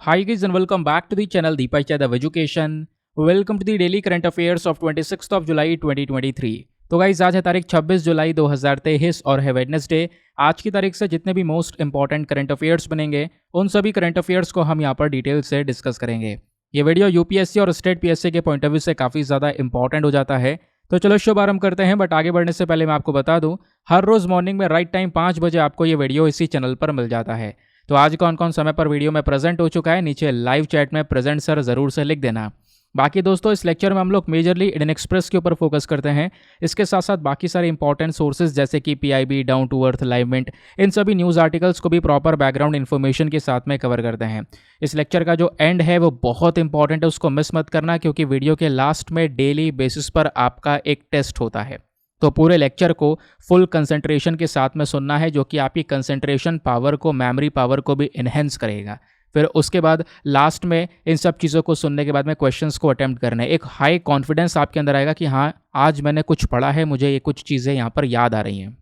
Hi guys and welcome back to the channel Deepak Yadav Education. Welcome to the daily current affairs of 26th of July 2023. तो guys आज है तारीख 26 जुलाई 2023 और है Wednesday. आज की तारीख से जितने भी मोस्ट इंपॉर्टेंट करंट अफेयर्स बनेंगे उन सभी करंट अफेयर्स को हम यहाँ पर डिटेल से डिस्कस करेंगे। ये वीडियो यूपीएससी और स्टेट पीएससी के पॉइंट ऑफ व्यू से काफ़ी ज़्यादा इंपॉर्टेंट हो जाता है। तो चलो शुभ आरंभ करते हैं, बट आगे बढ़ने से पहले मैं आपको बता दूं, हर रोज़ मॉर्निंग में राइट टाइम 5 बजे आपको ये वीडियो इसी चैनल पर मिल जाता है। तो आज कौन कौन समय पर वीडियो में प्रेजेंट हो चुका है नीचे लाइव चैट में प्रेजेंट सर ज़रूर से लिख देना। बाकी दोस्तों इस लेक्चर में हम लोग मेजरली इंडियन एक्सप्रेस के ऊपर फोकस करते हैं। इसके साथ साथ बाकी सारे इंपॉर्टेंट सोर्सेज जैसे कि PIB, down to earth, live mint, इन सभी न्यूज़ आर्टिकल्स को भी प्रॉपर बैकग्राउंड इन्फॉर्मेशन के साथ में कवर करते हैं। इस लेक्चर का जो एंड है वो बहुत इंपॉर्टेंट है, उसको मिस मत करना, क्योंकि वीडियो के लास्ट में डेली बेसिस पर आपका एक टेस्ट होता है। तो पूरे लेक्चर को फुल कंसंट्रेशन के साथ में सुनना है, जो कि आपकी कंसंट्रेशन पावर को, मेमोरी पावर को भी इन्हेंस करेगा। फिर उसके बाद लास्ट में इन सब चीज़ों को सुनने के बाद में क्वेश्चंस को अटेम्प्ट करना है। एक हाई कॉन्फिडेंस आपके अंदर आएगा कि हाँ आज मैंने कुछ पढ़ा है, मुझे ये कुछ चीज़ें यहाँ पर याद आ रही हैं।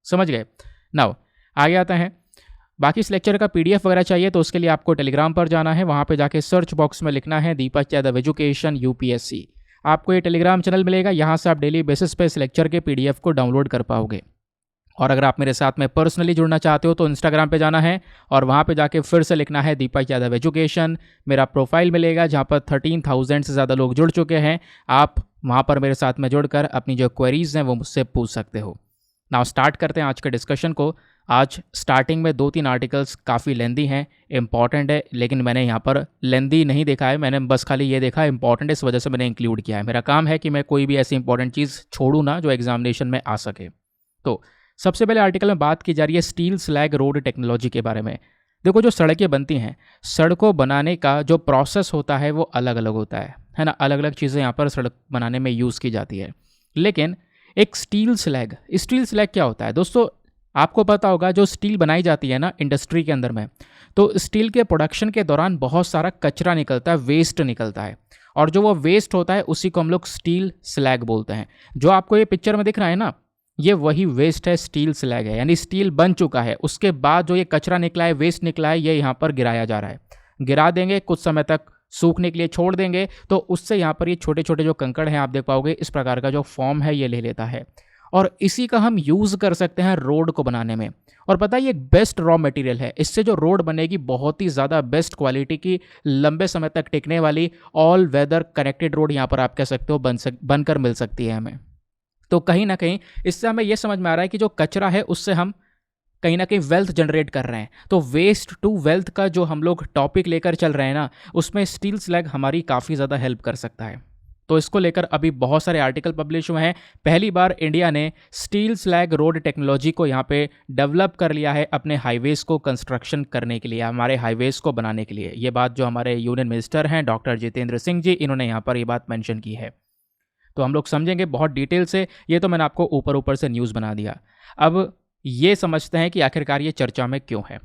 समझ गए? नाउ आगे आते हैं। बाकी इस लेक्चर का पीडीएफ वगैरह चाहिए तो उसके लिए आपको टेलीग्राम पर जाना है। वहाँ पर जाके सर्च बॉक्स में लिखना है दीपक यादव एजुकेशन यूपीएससी। आपको ये टेलीग्राम चैनल मिलेगा, यहाँ से आप डेली बेसिस पे इस लेक्चर के पीडीएफ को डाउनलोड कर पाओगे। और अगर आप मेरे साथ में पर्सनली जुड़ना चाहते हो तो इंस्टाग्राम पे जाना है और वहाँ पे जाके फिर से लिखना है दीपक यादव एजुकेशन। मेरा प्रोफाइल मिलेगा जहाँ पर 13,000 से ज़्यादा लोग जुड़ चुके हैं। आप वहाँ पर मेरे साथ में जुड़कर अपनी जो क्वेरीज हैं वो मुझसे पूछ सकते हो। नाउ स्टार्ट करते हैं आज के डिस्कशन को। आज स्टार्टिंग में 2-3 आर्टिकल्स काफ़ी लेंदी हैं, इंपॉर्टेंट है, लेकिन मैंने यहाँ पर लेंदी नहीं देखा है, मैंने बस खाली ये देखा इंपॉर्टेंट है, इस वजह से मैंने इंक्लूड किया है। मेरा काम है कि मैं कोई भी ऐसी इंपॉर्टेंट चीज़ छोड़ूँ ना जो एग्जामिनेशन में आ सके। तो सबसे पहले आर्टिकल में बात की जा रही है स्टील स्लैग रोड टेक्नोलॉजी के बारे में। देखो, जो सड़कें बनती हैं, सड़कों बनाने का जो प्रोसेस होता है वो अलग अलग होता है ना। अलग अलग चीज़ें यहाँ पर सड़क बनाने में यूज़ की जाती है। लेकिन एक स्टील स्लैग क्या होता है दोस्तों? आपको पता होगा, जो स्टील बनाई जाती है ना इंडस्ट्री के अंदर में, तो स्टील के प्रोडक्शन के दौरान बहुत सारा कचरा निकलता है, वेस्ट निकलता है, और जो वो वेस्ट होता है उसी को हम लोग स्टील स्लैग बोलते हैं। जो आपको ये पिक्चर में दिख रहा है ना, ये वही वेस्ट है, स्टील स्लैग है। यानी स्टील बन चुका है, उसके बाद जो ये कचरा निकला है, वेस्ट निकला है, ये यहाँ पर गिराया जा रहा है। गिरा देंगे, कुछ समय तक सूखने के लिए छोड़ देंगे, तो उससे यहाँ पर ये छोटे छोटे जो कंकड़ हैं आप देख पाओगे, इस प्रकार का जो फॉर्म है ये ले लेता है, और इसी का हम यूज़ कर सकते हैं रोड को बनाने में। और पता है ये एक बेस्ट रॉ मटेरियल है, इससे जो रोड बनेगी बहुत ही ज़्यादा बेस्ट क्वालिटी की, लंबे समय तक टिकने वाली ऑल वेदर कनेक्टेड रोड यहाँ पर आप कह सकते हो बनकर मिल सकती है हमें। तो कहीं ना कहीं इससे हमें यह समझ में आ रहा है कि जो कचरा है उससे हम कहीं ना कहीं वेल्थ जनरेट कर रहे हैं। तो वेस्ट टू वेल्थ का जो हम लोग टॉपिक लेकर चल रहे हैं ना, उसमें स्टील स्लैग हमारी काफ़ी ज़्यादा हेल्प कर सकता है। तो इसको लेकर अभी बहुत सारे आर्टिकल पब्लिश हुए हैं। पहली बार इंडिया ने स्टील स्लैग रोड टेक्नोलॉजी को यहाँ पे डेवलप कर लिया है अपने हाईवेज़ को कंस्ट्रक्शन करने के लिए, हमारे हाईवेज़ को बनाने के लिए। ये बात जो हमारे यूनियन मिनिस्टर हैं डॉक्टर जितेंद्र सिंह जी, इन्होंने यहाँ पर ये बात मेंशन की है। तो हम लोग समझेंगे बहुत डिटेल से। ये तो मैंने आपको ऊपर ऊपर से न्यूज़ बना दिया। अब ये समझते हैं कि आखिरकार ये चर्चा में क्यों है।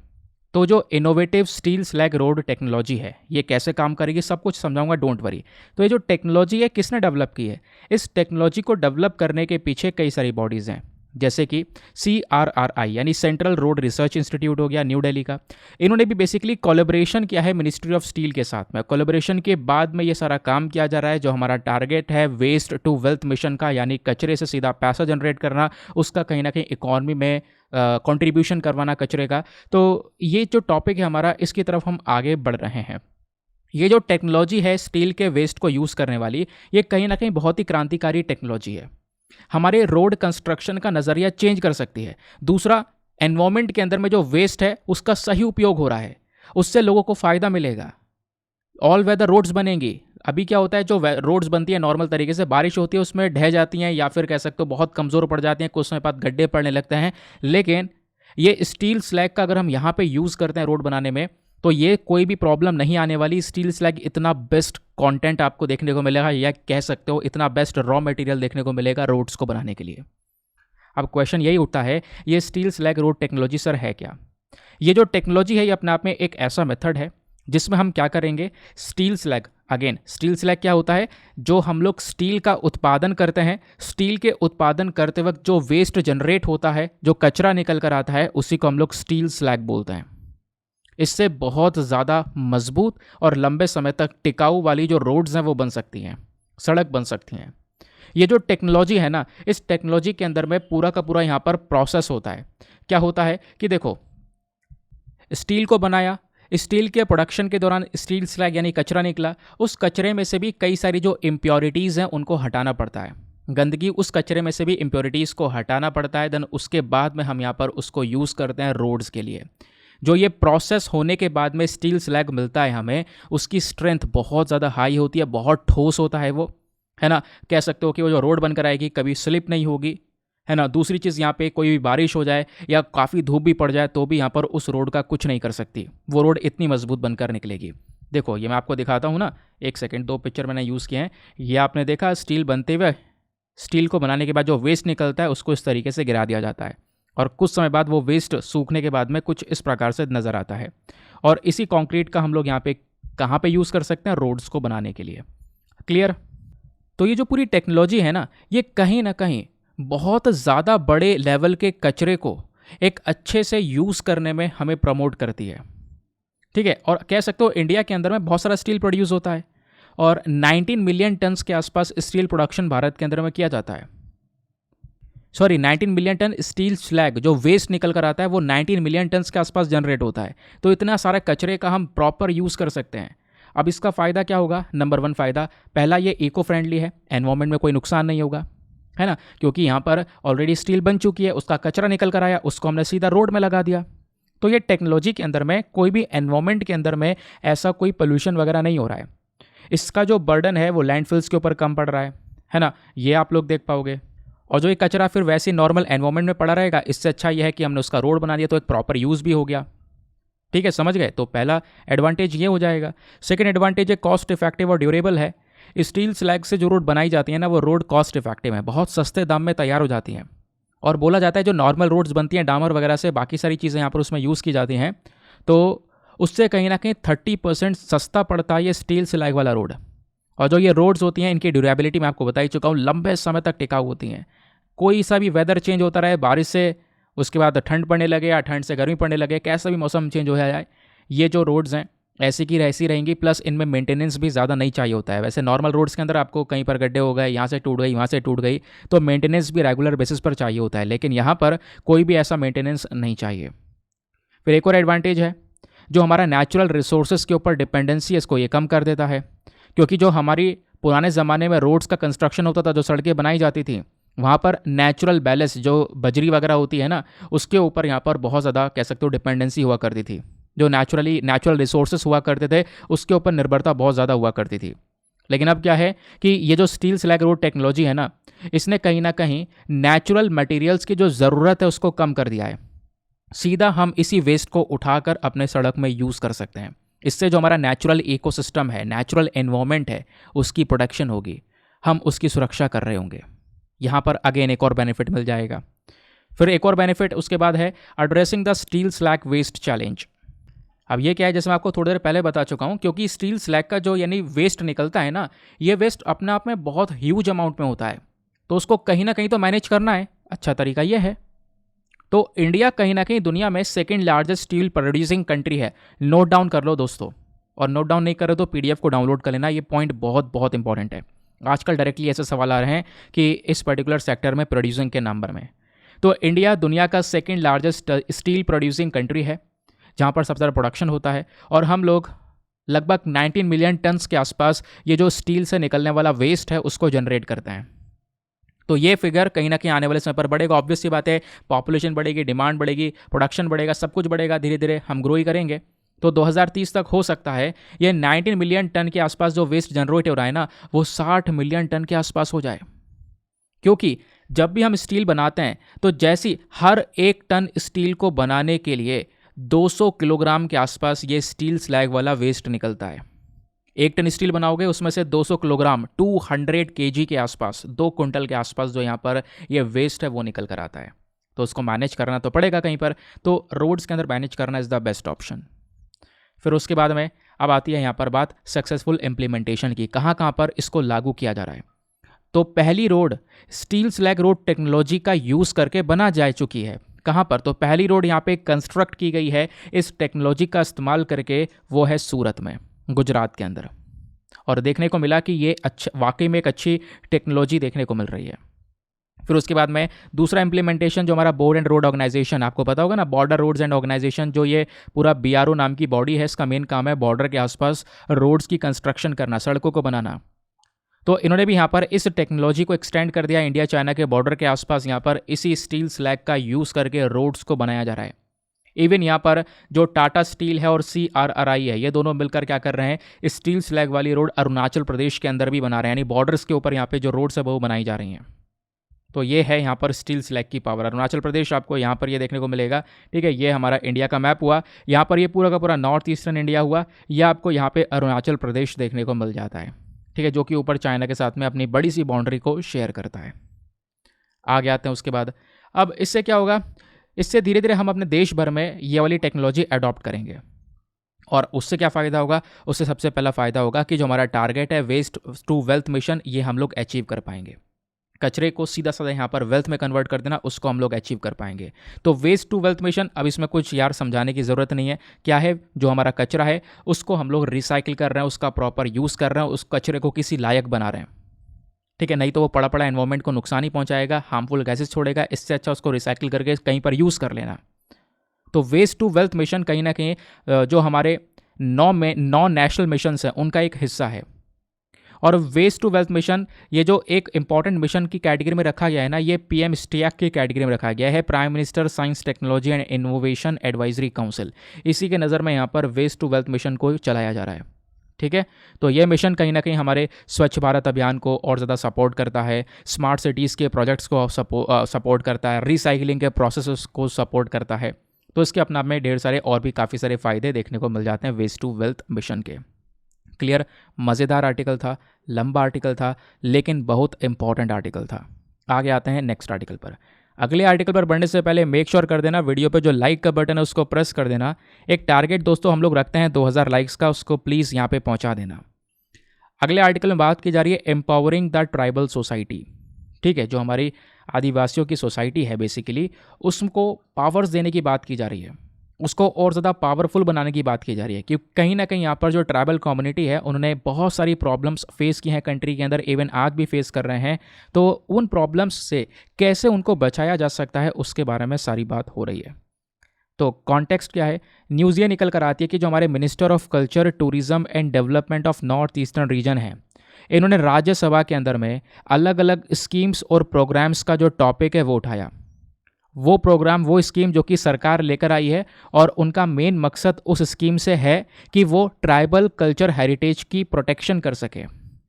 तो जो innovative steel slag road technology है, ये कैसे काम करेगी सब कुछ समझाऊंगा, डोंट वरी। तो ये जो टेक्नोलॉजी है किसने डेवलप की है? इस टेक्नोलॉजी को डेवलप करने के पीछे कई सारी बॉडीज़ हैं, जैसे कि CRRI यानी सेंट्रल रोड रिसर्च इंस्टीट्यूट हो गया न्यू दिल्ली का। इन्होंने भी बेसिकली कोलैबोरेशन किया है मिनिस्ट्री ऑफ स्टील के साथ में। कोलैबोरेशन के बाद में ये सारा काम किया जा रहा है। जो हमारा टारगेट है वेस्ट टू वेल्थ मिशन का, यानी कचरे से सीधा पैसा जनरेट करना, उसका कहीं ना कहीं इकॉनमी में कंट्रीब्यूशन करवाना कचरे का। तो ये जो टॉपिक है हमारा, इसकी तरफ हम आगे बढ़ रहे हैं। ये जो टेक्नोलॉजी है स्टील के वेस्ट को यूज़ करने वाली, ये कहीं ना कहीं बहुत ही क्रांतिकारी टेक्नोलॉजी है, हमारे रोड कंस्ट्रक्शन का नज़रिया चेंज कर सकती है। दूसरा, एनवायरमेंट के अंदर में जो वेस्ट है उसका सही उपयोग हो रहा है, उससे लोगों को फ़ायदा मिलेगा। ऑल वेदर रोड्स बनेंगी। अभी क्या होता है, जो रोड्स बनती है नॉर्मल तरीके से, बारिश होती है उसमें ढह जाती हैं, या फिर कह सकते हो बहुत कमज़ोर पड़ जाती हैं, कुछ समय बाद गड्ढे पड़ने लगते हैं। लेकिन ये स्टील स्लैग का अगर हम यहाँ पे यूज़ करते हैं रोड बनाने में, तो ये कोई भी प्रॉब्लम नहीं आने वाली। स्टील स्लैग इतना बेस्ट कंटेंट आपको देखने को मिलेगा, या कह सकते हो इतना बेस्ट रॉ मटेरियल देखने को मिलेगा रोड्स को बनाने के लिए। अब क्वेश्चन यही उठता है, ये steel slag road technology sir है क्या? ये जो टेक्नोलॉजी है ये अपने आप में एक ऐसा मेथड है जिसमें हम क्या करेंगे, steel slag, again steel slag क्या होता है? जो हम लोग स्टील का उत्पादन करते हैं, स्टील के उत्पादन करते वक्त जो वेस्ट जनरेट होता है, जो कचरा निकल कर आता है, उसी को हम लोग स्टील स्लैग बोलते हैं। इससे बहुत ज़्यादा मजबूत और लंबे समय तक टिकाऊ वाली जो रोड्स हैं वो बन सकती हैं, सड़क बन सकती हैं। ये जो टेक्नोलॉजी है ना, इस टेक्नोलॉजी के अंदर में पूरा का पूरा यहाँ पर प्रोसेस होता है। क्या होता है कि देखो, स्टील को बनाया, स्टील के प्रोडक्शन के दौरान स्टील स्लैग यानी कचरा निकला, उस कचरे में से भी कई सारी जो इम्प्योरिटीज़ हैं उनको हटाना पड़ता है। गंदगी, उस कचरे में से भी इम्प्योरिटीज़ को हटाना पड़ता है। देन उसके बाद में हम यहाँ पर उसको यूज़ करते हैं रोड्स के लिए। जो ये प्रोसेस होने के बाद में स्टील स्लैग मिलता है हमें, उसकी स्ट्रेंथ बहुत ज़्यादा हाई होती है, बहुत ठोस होता है वो, है ना। कह सकते हो कि वो जो रोड बनकर आएगी कभी स्लिप नहीं होगी, है ना। दूसरी चीज़, यहाँ पे कोई भी बारिश हो जाए या काफ़ी धूप भी पड़ जाए तो भी यहाँ पर उस रोड का कुछ नहीं कर सकती, वो रोड इतनी मजबूत बनकर निकलेगी। देखो ये मैं आपको दिखाता हूँ ना, एक सेकेंड, दो पिक्चर मैंने यूज़ किए हैं। ये आपने देखा स्टील बनते हुए, स्टील को बनाने के बाद जो वेस्ट निकलता है उसको इस तरीके से गिरा दिया जाता है, और कुछ समय बाद वो वेस्ट सूखने के बाद में कुछ इस प्रकार से नज़र आता है। और इसी कंक्रीट का हम लोग यहाँ पे कहाँ पे यूज़ कर सकते हैं, रोड्स को बनाने के लिए। क्लियर। तो ये जो पूरी टेक्नोलॉजी है ना, ये कहीं ना कहीं बहुत ज़्यादा बड़े लेवल के कचरे को एक अच्छे से यूज़ करने में हमें प्रमोट करती है। ठीक है। और कह सकते हो इंडिया के अंदर में बहुत सारा स्टील प्रोड्यूस होता है, और 19 मिलियन टन्स के आसपास स्टील प्रोडक्शन भारत के अंदर में किया जाता है। Sorry, 19 million ton steel slag जो वेस्ट निकल कर आता है वो 19 मिलियन टन्स के आसपास जनरेट होता है। तो इतना सारा कचरे का हम प्रॉपर यूज़ कर सकते हैं। अब इसका फ़ायदा क्या होगा? नंबर 1 फ़ायदा, पहला ये इको फ्रेंडली है, एनवायरमेंट में कोई नुकसान नहीं होगा, है ना, क्योंकि यहाँ पर ऑलरेडी स्टील बन चुकी है, उसका कचरा निकल कर आया, उसको हमने सीधा रोड में लगा दिया। तो ये टेक्नोलॉजी के अंदर में कोई भी एनवायरमेंट के अंदर में ऐसा कोई पोल्यूशन वगैरह नहीं हो रहा है। इसका जो बर्डन है वो लैंडफिल्स के ऊपर कम पड़ रहा है ना, ये आप लोग देख पाओगे। और जो ये कचरा फिर वैसे नॉर्मल एनवायरमेंट में पड़ा रहेगा, इससे अच्छा ये है कि हमने उसका रोड बना दिया, तो एक प्रॉपर यूज़ भी हो गया। ठीक है, समझ गए। तो पहला एडवांटेज ये हो जाएगा। सेकंड एडवांटेज है कॉस्ट इफेक्टिव और ड्यूरेबल है। स्टील स्लैग से जो रोड बनाई जाती है ना, वो रोड कॉस्ट इफेक्टिव है, बहुत सस्ते दाम में तैयार हो जाती हैं। और बोला जाता है जो नॉर्मल रोड्स बनती हैं डामर वगैरह से, बाकी सारी चीज़ें यहाँ पर उसमें यूज़ की जाती हैं, तो उससे कहीं ना कहीं 30% सस्ता पड़ता है ये स्टील स्लैग वाला रोड। और जो ये रोड्स होती हैं इनकी ड्यूरेबिलिटी मैं आपको बता ही चुका हूँ, लंबे समय तक टिकाऊ होती हैं। कोई सा भी वेदर चेंज होता रहे, बारिश से उसके बाद ठंड पड़ने लगे या ठंड से गर्मी पड़ने लगे, कैसा भी मौसम चेंज हो जाए, ये जो रोड्स हैं ऐसी की ऐसी रहेंगी। प्लस इनमें मेंटेनेंस भी ज़्यादा नहीं चाहिए होता है। वैसे नॉर्मल रोड्स के अंदर आपको कहीं पर गड्ढे हो गए, यहाँ से टूट गई, वहाँ से टूट गई, तो मेंटेनेंस भी रेगुलर बेसिस पर चाहिए होता है, लेकिन यहाँ पर कोई भी ऐसा मेंटेनेंस नहीं चाहिए। फिर एक और एडवांटेज है, जो हमारा नेचुरल रिसोर्सेज के ऊपर डिपेंडेंसी है इसको ये कम कर देता है। क्योंकि जो हमारी पुराने ज़माने में रोड्स का कंस्ट्रक्शन होता था, जो सड़कें बनाई जाती थी, वहाँ पर नेचुरल बैलेंस जो बजरी वगैरह होती है ना, उसके ऊपर यहाँ पर बहुत ज़्यादा कह सकते हो डिपेंडेंसी हुआ करती थी। जो नेचुरल रिसोर्सेस हुआ करते थे उसके ऊपर निर्भरता बहुत ज़्यादा हुआ करती थी। लेकिन अब क्या है कि ये जो स्टील स्लैग रोड टेक्नोलॉजी है ना, इसने कहीं ना कहीं नेचुरल मटेरियल्स की जो ज़रूरत है उसको कम कर दिया है। सीधा हम इसी वेस्ट को उठाकर अपने सड़क में यूज़ कर सकते हैं। इससे जो हमारा नेचुरल इकोसिस्टम है, नेचुरल एनवायरनमेंट है, उसकी प्रोटेक्शन होगी, हम उसकी सुरक्षा कर रहे होंगे। यहाँ पर अगेन एक और बेनिफिट मिल जाएगा। फिर एक और बेनिफिट उसके बाद है addressing the steel slag waste challenge. अब ये क्या है, जैसे मैं आपको थोड़ी देर पहले बता चुका हूँ, क्योंकि स्टील स्लैग का जो यानी वेस्ट निकलता है ना, ये वेस्ट अपने आप में बहुत ह्यूज अमाउंट में होता है, तो उसको कहीं ना कहीं तो मैनेज करना है। अच्छा तरीका ये है, तो इंडिया कहीं ना कहीं दुनिया में second largest steel producing country है। नोट डाउन कर लो दोस्तों, और नोट डाउन नहीं कर रहे तो PDF को डाउनलोड कर लेना, ये पॉइंट बहुत बहुत इंपॉर्टेंट है। आजकल डायरेक्टली ऐसे सवाल आ रहे हैं कि इस पर्टिकुलर सेक्टर में प्रोड्यूसिंग के नंबर में, तो इंडिया दुनिया का second largest steel producing country है, जहाँ पर सबसे ज़्यादा प्रोडक्शन होता है। और हम लोग लगभग 19 मिलियन टन्स के आसपास ये जो स्टील से निकलने वाला वेस्ट है उसको जनरेट करते हैं। तो ये फिगर कहीं ना कहीं आने वाले समय पर बढ़ेगा। ऑब्वियस सी बात है, पॉपुलेशन बढ़ेगी, डिमांड बढ़ेगी, प्रोडक्शन बढ़ेगा, सब कुछ बढ़ेगा, धीरे धीरे हम ग्रो ही करेंगे। तो 2030 तक हो सकता है ये 19 मिलियन टन के आसपास जो वेस्ट जनरेट हो रहा है ना, वो 60 मिलियन टन के आसपास हो जाए। क्योंकि जब भी हम स्टील बनाते हैं तो जैसी हर एक टन स्टील को बनाने के लिए 200 किलोग्राम के आसपास ये स्टील स्लैग वाला वेस्ट निकलता है। एक टन स्टील बनाओगे उसमें से 200 किलोग्राम 200 kg के आसपास, 2 कुंटल के आसपास जो यहाँ पर ये वेस्ट है वो निकल कर आता है। तो उसको मैनेज करना तो पड़ेगा कहीं पर, तो रोड्स के अंदर मैनेज करना इज़ द बेस्ट ऑप्शन। फिर उसके बाद में अब आती है यहाँ पर बात सक्सेसफुल इम्प्लीमेंटेशन की, कहाँ कहाँ पर इसको लागू किया जा रहा है। तो पहली road steel slag road technology का यूज़ करके बना जा चुकी है, कहाँ पर? तो पहली रोड यहाँ पे कंस्ट्रक्ट की गई है इस टेक्नोलॉजी का इस्तेमाल करके, वो है सूरत में, गुजरात के अंदर। और देखने को मिला कि ये अच्छा, वाकई में एक अच्छी टेक्नोलॉजी देखने को मिल रही है। फिर उसके बाद में दूसरा इंप्लीमेंटेशन जो हमारा बोर्ड एंड रोड ऑर्गेनाइजेशन, आपको पता होगा ना, बॉर्डर रोड्स एंड ऑर्गेनाइजेशन, जो ये पूरा बीआरओ नाम की बॉडी है, इसका मेन काम है बॉर्डर के आसपास रोड्स की कंस्ट्रक्शन करना, सड़कों को बनाना। तो इन्होंने भी यहाँ पर इस टेक्नोलॉजी को एक्सटेंड कर दिया इंडिया चाइना के बॉर्डर के आसपास। यहाँ पर इसी स्टील स्लैग का यूज़ करके रोड्स को बनाया जा रहा है। इवन यहाँ पर जो टाटा स्टील है और CRRI है, ये दोनों मिलकर क्या कर रहे हैं, स्टील स्लैग वाली रोड अरुणाचल प्रदेश के अंदर भी बना रहे हैं, यानी बॉर्डर्स के ऊपर यहाँ पे जो रोड्स है वो बनाई जा रही हैं। तो ये है यहाँ पर स्टील स्लैग की पावर। अरुणाचल प्रदेश आपको यहाँ पर ये देखने को मिलेगा, ठीक है। ये हमारा इंडिया का मैप हुआ, यहाँ पर ये पूरा का पूरा नॉर्थ ईस्टर्न इंडिया हुआ, यह आपको यहाँ पे अरुणाचल प्रदेश देखने को मिल जाता है, ठीक है, जो कि ऊपर चाइना के साथ में अपनी बड़ी सी बाउंड्री को शेयर करता है। आगे आते हैं उसके बाद। अब इससे क्या होगा, इससे धीरे धीरे हम अपने देश भर में ये वाली टेक्नोलॉजी अडॉप्ट करेंगे, और उससे क्या फ़ायदा होगा, उससे सबसे पहला फ़ायदा होगा कि जो हमारा टारगेट है वेस्ट टू वेल्थ मिशन, ये हम लोग अचीव कर पाएंगे। कचरे को सीधा साधा यहाँ पर वेल्थ में कन्वर्ट कर देना, उसको हम लोग अचीव कर पाएंगे। तो वेस्ट टू वेल्थ मिशन, अब इसमें कुछ यार समझाने की ज़रूरत नहीं है। क्या है, जो हमारा कचरा है उसको हम लोग रिसाइकिल कर रहे हैं, उसका प्रॉपर यूज़ कर रहे हैं, उस कचरे को किसी लायक बना रहे हैं, ठीक है। नहीं तो वो पड़ा पड़ा एनवायरमेंट को नुकसान ही पहुँचाएगा, हार्मफुल गैसेस छोड़ेगा। इससे अच्छा उसको रिसाइकिल करके कहीं पर यूज़ कर लेना। तो वेस्ट टू वेल्थ मिशन कहीं ना कहीं जो हमारे 9 नेशनल मिशन हैं उनका एक हिस्सा है। और वेस्ट टू वेल्थ मिशन, ये जो एक इंपॉर्टेंट मिशन की कैटेगरी में रखा गया है ना, ये PM स्टैक की कैटेगरी में रखा गया है, prime minister science technology and innovation advisory council. इसी के नज़र में यहाँ पर वेस्ट टू वेल्थ मिशन को चलाया जा रहा है, ठीक है। तो ये मिशन कहीं ना कहीं हमारे स्वच्छ भारत अभियान को और ज़्यादा सपोर्ट करता है, स्मार्ट सिटीज़ के प्रोजेक्ट्स को सपोर्ट करता है, रिसाइकलिंग के प्रोसेस को सपोर्ट करता है। तो इसके अपने आप में ढेर सारे और भी काफ़ी सारे फ़ायदे देखने को मिल जाते हैं वेस्ट टू वेल्थ मिशन के। क्लियर, मज़ेदार आर्टिकल था, लंबा आर्टिकल था, लेकिन बहुत इंपॉर्टेंट आर्टिकल था। आगे आते हैं नेक्स्ट आर्टिकल पर। अगले आर्टिकल पर बढ़ने से पहले मेक श्योर कर देना वीडियो पे जो लाइक का बटन है उसको प्रेस कर देना। एक टारगेट दोस्तों हम लोग रखते हैं 2000 लाइक्स का, उसको प्लीज़ यहाँ पे पहुँचा देना। अगले आर्टिकल में बात की जा रही है एम्पावरिंग द ट्राइबल सोसाइटी, ठीक है। जो हमारी आदिवासियों की सोसाइटी है बेसिकली, उसको पावर्स देने की बात की जा रही है, उसको और ज़्यादा पावरफुल बनाने की बात की जा रही है। क्योंकि कहीं ना कहीं यहाँ पर जो ट्राइबल कम्युनिटी है उन्होंने बहुत सारी प्रॉब्लम्स फेस की हैं कंट्री के अंदर, इवन आज भी फेस कर रहे हैं। तो उन प्रॉब्लम्स से कैसे उनको बचाया जा सकता है उसके बारे में सारी बात हो रही है। तो कॉन्टेक्स्ट क्या है, न्यूज़ ये निकल कर आती है कि जो हमारे minister of culture, tourism and development of north eastern region है, इन्होंने राज्यसभा के अंदर में अलग अलग स्कीम्स और प्रोग्राम्स का जो टॉपिक है वो उठाया। वो प्रोग्राम, वो स्कीम जो कि सरकार लेकर आई है, और उनका मेन मकसद उस स्कीम से है कि वो ट्राइबल कल्चर हेरिटेज की प्रोटेक्शन कर सके।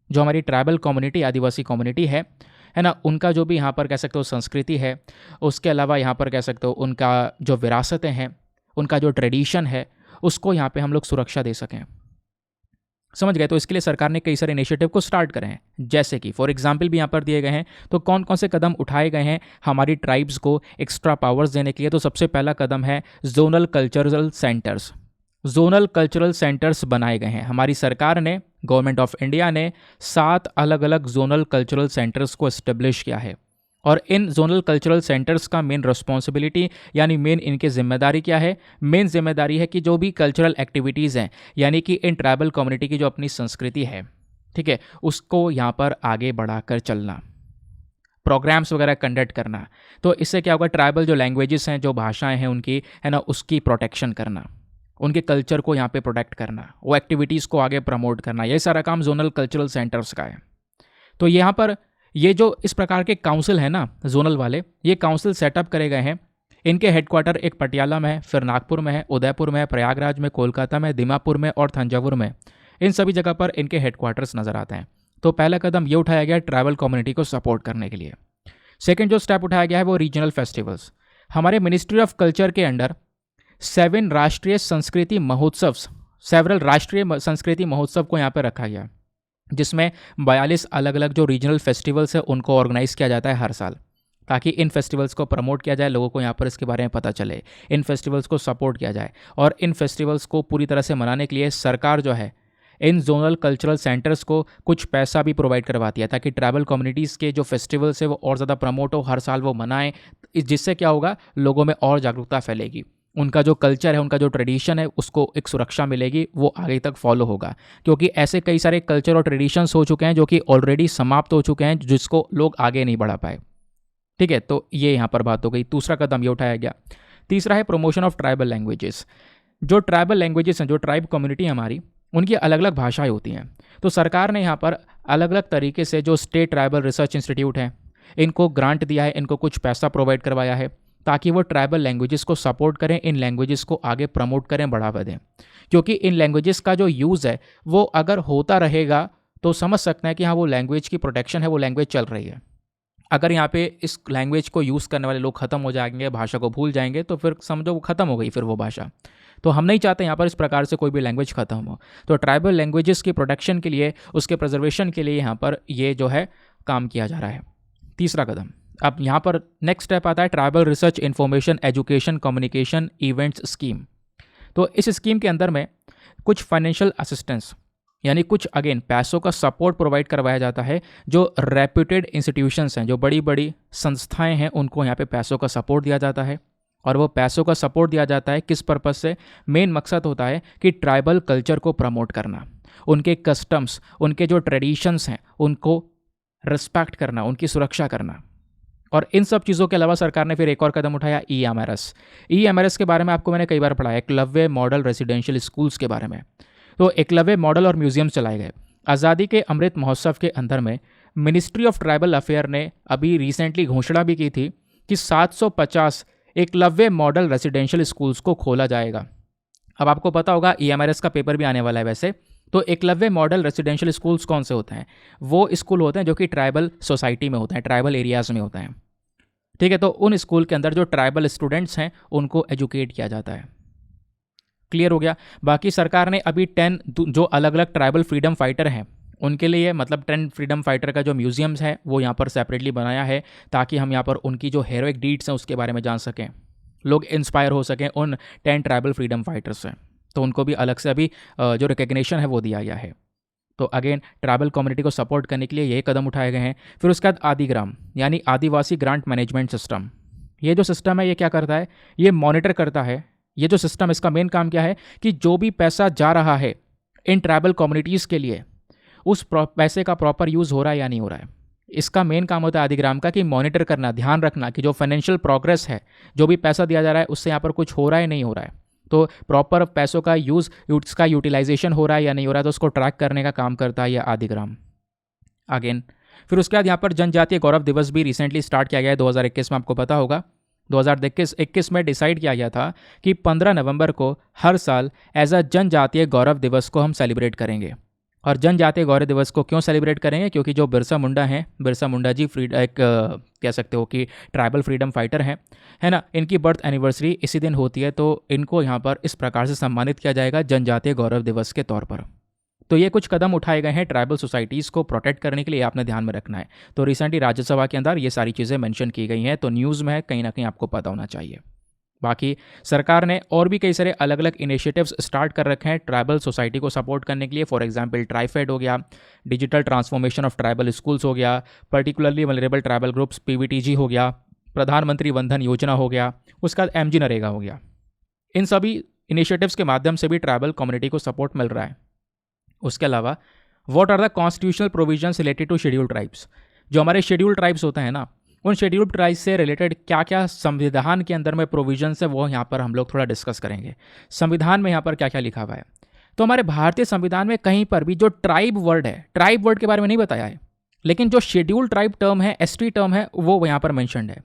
जो हमारी ट्राइबल कम्युनिटी, आदिवासी कम्युनिटी है ना, उनका जो भी यहाँ पर कह सकते हो संस्कृति है, उसके अलावा यहाँ पर कह सकते हो उनका जो विरासतें हैं, उनका जो ट्रेडिशन है, उसको यहाँ पे हम लोग सुरक्षा दे सकें। समझ गए। तो इसके लिए सरकार ने कई सारे इनिशिएटिव को स्टार्ट करे हैं, जैसे कि फॉर एग्जांपल भी यहाँ पर दिए गए हैं। तो कौन कौन से कदम उठाए गए हैं हमारी ट्राइब्स को एक्स्ट्रा पावर्स देने के लिए। तो सबसे पहला कदम है zonal cultural centres. Zonal cultural centres बनाए गए हैं। हमारी सरकार ने, गवर्नमेंट ऑफ इंडिया ने 7 अलग अलग जोनल कल्चरल सेंटर्स को एस्टेब्लिश किया है। और इन जोनल कल्चरल सेंटर्स का मेन रिस्पॉन्सिबिलिटी, यानी मेन इनकी जिम्मेदारी क्या है, मेन जिम्मेदारी है कि जो भी कल्चरल एक्टिविटीज़ हैं, यानी कि इन ट्राइबल कम्युनिटी की जो अपनी संस्कृति है, ठीक है, उसको यहाँ पर आगे बढ़ाकर चलना, प्रोग्राम्स वगैरह कंडक्ट करना। तो इससे क्या होगा, ट्राइबल जो लैंग्वेजेस हैं, जो भाषाएं हैं उनकी, है ना, उसकी प्रोटेक्शन करना, उनके कल्चर को यहाँ पे प्रोटेक्ट करना, वो एक्टिविटीज़ को आगे प्रमोट करना, ये सारा काम जोनल कल्चरल सेंटर्स का है। तो यहाँ पर ये जो इस प्रकार के काउंसिल है ना, जोनल वाले, ये काउंसिल सेटअप करे गए हैं। इनके हेडक्वार्टर एक पटियाला में है, फिर नागपुर में है, उदयपुर में है, प्रयागराज में, कोलकाता में, दीमापुर में और तंजावुर में। इन सभी जगह पर इनके हेडक्वार्टर्स नज़र आते हैं। तो पहला कदम ये उठाया गया ट्राइबल कम्युनिटी को सपोर्ट करने के लिए। सेकेंड जो स्टेप उठाया गया है वो रीजनल फेस्टिवल्स। हमारे मिनिस्ट्री ऑफ कल्चर के अंडर 7 राष्ट्रीय संस्कृति महोत्सव, सेवरल राष्ट्रीय संस्कृति महोत्सव को यहाँ पर रखा गया, जिसमें 42 अलग अलग जो रीजनल फेस्टिवल्स है उनको ऑर्गेनाइज किया जाता है हर साल, ताकि इन फेस्टिवल्स को प्रमोट किया जाए, लोगों को यहाँ पर इसके बारे में पता चले, इन फेस्टिवल्स को सपोर्ट किया जाए। और इन फेस्टिवल्स को पूरी तरह से मनाने के लिए सरकार जो है इन जोनल कल्चरल सेंटर्स को कुछ पैसा भी प्रोवाइड करवाती है, ताकि ट्राइबल कम्युनिटीज़ के जो फेस्टिवल्स है वो और ज़्यादा प्रमोट हो, हर साल वो मनाएं। जिससे क्या होगा, लोगों में और जागरूकता फैलेगी, उनका जो कल्चर है, उनका जो ट्रेडिशन है, उसको एक सुरक्षा मिलेगी, वो आगे तक फॉलो होगा। क्योंकि ऐसे कई सारे कल्चर और ट्रेडिशंस हो चुके हैं जो कि ऑलरेडी समाप्त हो चुके हैं, जिसको लोग आगे नहीं बढ़ा पाए। ठीक है, तो ये यहाँ पर बात हो गई। दूसरा कदम ये उठाया गया। तीसरा है प्रमोशन ऑफ ट्राइबल लैंग्वेजेस। जो ट्राइबल लैंग्वेजेस हैं, जो ट्राइब कम्युनिटी हमारी, उनकी अलग अलग भाषाएं होती हैं। तो सरकार ने यहाँ पर अलग अलग तरीके से जो स्टेट ट्राइबल रिसर्च इंस्टीट्यूट हैं, इनको ग्रांट दिया है, इनको कुछ पैसा प्रोवाइड करवाया है, ताकि वो ट्राइबल लैंग्वेजेस को सपोर्ट करें, इन लैंग्वेजेस को आगे प्रमोट करें, बढ़ावा दें। क्योंकि इन लैंग्वेजेस का जो यूज़ है वो अगर होता रहेगा तो समझ सकते हैं कि हाँ, वो लैंग्वेज की प्रोटेक्शन है, वो लैंग्वेज चल रही है। अगर यहाँ पे इस लैंग्वेज को यूज़ करने वाले लोग खत्म हो जाएंगे, भाषा को भूल जाएंगे, तो फिर समझो वो खत्म हो गई फिर वो भाषा। तो हम नहीं चाहते यहाँ पर इस प्रकार से कोई भी लैंग्वेज खत्म हो। तो ट्राइबल लैंग्वेजेस की प्रोटेक्शन के लिए, उसके प्रिजर्वेशन के लिए यहाँ पर ये जो है काम किया जा रहा है। तीसरा कदम। अब यहाँ पर नेक्स्ट स्टेप आता है tribal research information education communication events scheme. तो इस स्कीम के अंदर में कुछ फाइनेंशियल असिस्टेंस, यानी कुछ अगेन पैसों का सपोर्ट प्रोवाइड करवाया जाता है। जो रेप्यूटेड इंस्टीट्यूशंस हैं, जो बड़ी बड़ी संस्थाएं हैं, उनको यहाँ पे पैसों का सपोर्ट दिया जाता है। और वो पैसों का सपोर्ट दिया जाता है किस पर्पज़ से? मेन मकसद होता है कि ट्राइबल कल्चर को प्रमोट करना, उनके कस्टम्स, उनके जो ट्रेडिशंस हैं, उनको रिस्पेक्ट करना, उनकी सुरक्षा करना। और इन सब चीज़ों के अलावा सरकार ने फिर एक और कदम उठाया, EMRS। EMRS के बारे में आपको मैंने कई बार पढ़ा है, एकलव्य मॉडल रेजिडेंशियल स्कूल्स के बारे में। तो एकलव्य मॉडल और म्यूजियम चलाए गए। आज़ादी के अमृत महोत्सव के अंदर में मिनिस्ट्री ऑफ ट्राइबल अफेयर ने अभी रिसेंटली घोषणा भी की थी कि 750 एकलव्य मॉडल रेजिडेंशियल स्कूल्स को खोला जाएगा। अब आपको पता होगा EMRS का पेपर भी आने वाला है वैसे। तो एकलव्य मॉडल रेजिडेंशियल स्कूल्स कौन से होते हैं? वो स्कूल होते हैं जो कि ट्राइबल सोसाइटी में होते हैं, ट्राइबल एरियाज़ में होते हैं। ठीक है, तो उन स्कूल के अंदर जो ट्राइबल स्टूडेंट्स हैं उनको एजुकेट किया जाता है। क्लियर हो गया। बाकी सरकार ने अभी 10 जो अलग अलग ट्राइबल फ्रीडम फाइटर हैं उनके लिए, मतलब 10 फ्रीडम फाइटर का जो म्यूजियम्स है वो यहाँ पर सेपरेटली बनाया है, ताकि हम यहाँ पर उनकी जो हेरोइक डीड्स हैं उसके बारे में जान सकें, लोग इंस्पायर हो सकें उन 10 ट्राइबल फ्रीडम फाइटर्स से। तो उनको भी अलग से अभी जो रिकग्निशन है वो दिया गया है। तो अगेन ट्राइबल कम्युनिटी को सपोर्ट करने के लिए ये कदम उठाए गए हैं। फिर उसके बाद आदिग्राम, यानी आदिवासी ग्रांट मैनेजमेंट सिस्टम। ये जो सिस्टम है ये क्या करता है? ये मॉनिटर करता है। ये जो सिस्टम, इसका मेन काम क्या है कि जो भी पैसा जा रहा है इन ट्राइबल कम्युनिटीज़ के लिए, उस पैसे का प्रॉपर यूज़ हो रहा है या नहीं हो रहा है। इसका मेन काम होता है आदिग्राम का कि मॉनिटर करना, ध्यान रखना कि जो फाइनेंशियल प्रोग्रेस है, जो भी पैसा दिया जा रहा है उससे यहाँ पर कुछ हो रहा है नहीं हो रहा है, तो प्रॉपर पैसों का यूज़, उसका यूटिलाइजेशन हो रहा है या नहीं हो रहा है, तो उसको ट्रैक करने का काम करता है यह आदिग्राम। अगेन फिर उसके बाद यहाँ पर जनजातीय गौरव दिवस भी रिसेंटली स्टार्ट किया गया है 2021 में। आपको पता होगा 2021 में डिसाइड किया गया था कि 15 नवंबर को हर साल एज अ जनजातीय गौरव दिवस को हम सेलिब्रेट करेंगे। और जनजातीय गौरव दिवस को क्यों सेलिब्रेट करेंगे? क्योंकि जो बिरसा मुंडा हैं, बिरसा मुंडा जी एक कह सकते हो कि ट्राइबल फ्रीडम फाइटर हैं, है ना, इनकी बर्थ एनिवर्सरी इसी दिन होती है। तो इनको यहाँ पर इस प्रकार से सम्मानित किया जाएगा जनजातीय गौरव दिवस के तौर पर। तो ये कुछ कदम उठाए गए हैं ट्राइबल सोसाइटीज़ को प्रोटेक्ट करने के लिए, आपने ध्यान में रखना है। तो रिसेंटली राज्यसभा के अंदर ये सारी चीज़ें मेंशन की गई हैं, तो न्यूज़ में है, कहीं ना कहीं आपको पता होना चाहिए। बाकी सरकार ने और भी कई सारे अलग अलग इनिशिएटिव्स स्टार्ट कर रखे हैं ट्राइबल सोसाइटी को सपोर्ट करने के लिए। फॉर एग्जांपल ट्राइफेड हो गया, digital transformation of tribal schools हो गया, particularly vulnerable tribal groups PVTG हो गया, प्रधानमंत्री वंदन योजना हो गया, उसका MG नरेगा हो गया। इन सभी इनिशिएटिव्स के माध्यम से भी ट्राइबल कम्युनिटी को सपोर्ट मिल रहा है। उसके अलावा what are the constitutional provisions related to scheduled tribes? जो हमारे शेड्यूल्ड ट्राइब्स होते हैं ना, उन शेड्यूल्ड ट्राइब्स से रिलेटेड क्या क्या संविधान के अंदर में प्रोविजंस है वो यहाँ पर हम लोग थोड़ा डिस्कस करेंगे। संविधान में यहाँ पर क्या क्या लिखा हुआ है? तो हमारे भारतीय संविधान में कहीं पर भी जो ट्राइब वर्ड है, ट्राइब वर्ड के बारे में नहीं बताया है, लेकिन जो शेड्यूल्ड ट्राइब टर्म है, ST टर्म है, वो यहाँ पर मैंशनड है।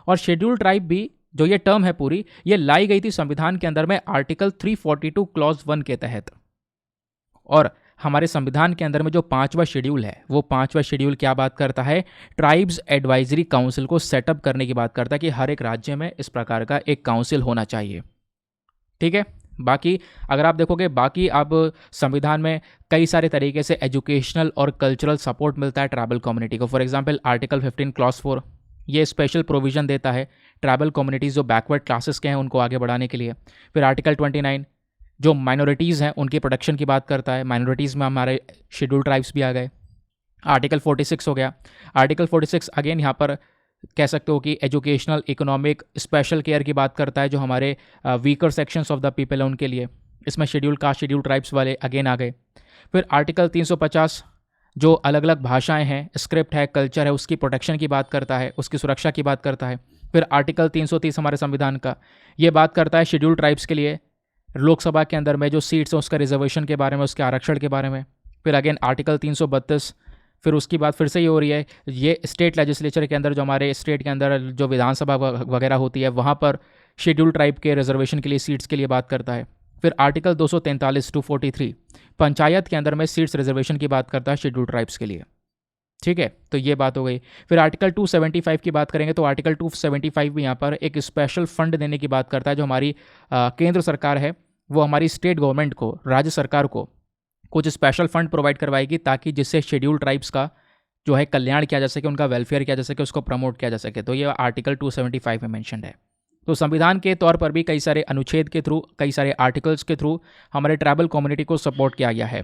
और शेड्यूल्ड ट्राइब भी जो ये टर्म है पूरी, ये लाई गई थी संविधान के अंदर में आर्टिकल 342 क्लॉज 1 के तहत। और हमारे संविधान के अंदर में जो 5वां शेड्यूल है, वो 5वां शेड्यूल क्या बात करता है? ट्राइब्स एडवाइजरी काउंसिल को सेटअप करने की बात करता है कि हर एक राज्य में इस प्रकार का एक काउंसिल होना चाहिए। ठीक है, बाकी अगर आप देखोगे, बाकी अब संविधान में कई सारे तरीके से एजुकेशनल और कल्चरल सपोर्ट मिलता है ट्राइबल कम्युनिटी को। फॉर एग्जाम्पल आर्टिकल 15 क्लॉज 4 ये स्पेशल प्रोविजन देता है ट्राइबल कम्युनिटीज़ जो बैकवर्ड क्लासेस के हैं उनको आगे बढ़ाने के लिए। फिर आर्टिकल 29 जो माइनॉरिटीज़ हैं उनकी प्रोटेक्शन की बात करता है। माइनॉरिटीज़ में हमारे शेड्यूल्ड ट्राइब्स भी आ गए। आर्टिकल 46 हो गया। आर्टिकल 46 अगेन यहाँ पर कह सकते हो कि एजुकेशनल, इकोनॉमिक, स्पेशल केयर की बात करता है जो हमारे weaker sections of the people है उनके लिए। इसमें शेड्यूल कास्ट, शेड्यूल ट्राइब्स वाले अगेन आ गए। फिर आर्टिकल 350 जो अलग अलग भाषाएं हैं, स्क्रिप्ट है, कल्चर है, उसकी प्रोटेक्शन की बात करता है, उसकी सुरक्षा की बात करता है। फिर आर्टिकल 330 हमारे संविधान का ये बात करता है शेड्यूल ट्राइब्स के लिए लोकसभा के अंदर में जो सीट्स हैं उसका रिजर्वेशन के बारे में, उसके आरक्षण के बारे में। फिर अगेन आर्टिकल 332, फिर उसकी बात फिर से ये हो रही है, ये स्टेट लेजिस्लेचर के अंदर जो हमारे स्टेट के अंदर जो विधानसभा वगैरह होती है वहाँ पर शेड्यूल ट्राइब के रिजर्वेशन के लिए, सीट्स के लिए बात करता है। फिर आर्टिकल 243 टू 43 पंचायत के अंदर में सीट्स रिजर्वेशन की बात करता है शेड्यूल ट्राइब्स के लिए। ठीक है, तो ये बात हो गई। फिर आर्टिकल 275 की बात करेंगे तो आर्टिकल 275 भी यहाँ पर एक स्पेशल फंड देने की बात करता है जो हमारी केंद्र सरकार है वो हमारी स्टेट गवर्नमेंट को, राज्य सरकार को कुछ स्पेशल फंड प्रोवाइड करवाएगी ताकि जिससे शेड्यूल ट्राइब्स का जो है कल्याण किया जा सके, उनका वेलफेयर किया जा सके, उसको प्रमोट किया जा सके। तो ये आर्टिकल 275 में मेंशन्ड है। तो संविधान के तौर पर भी कई सारे अनुच्छेद के थ्रू, कई सारे आर्टिकल्स के थ्रू हमारे ट्राइबल कम्युनिटी को सपोर्ट किया गया है।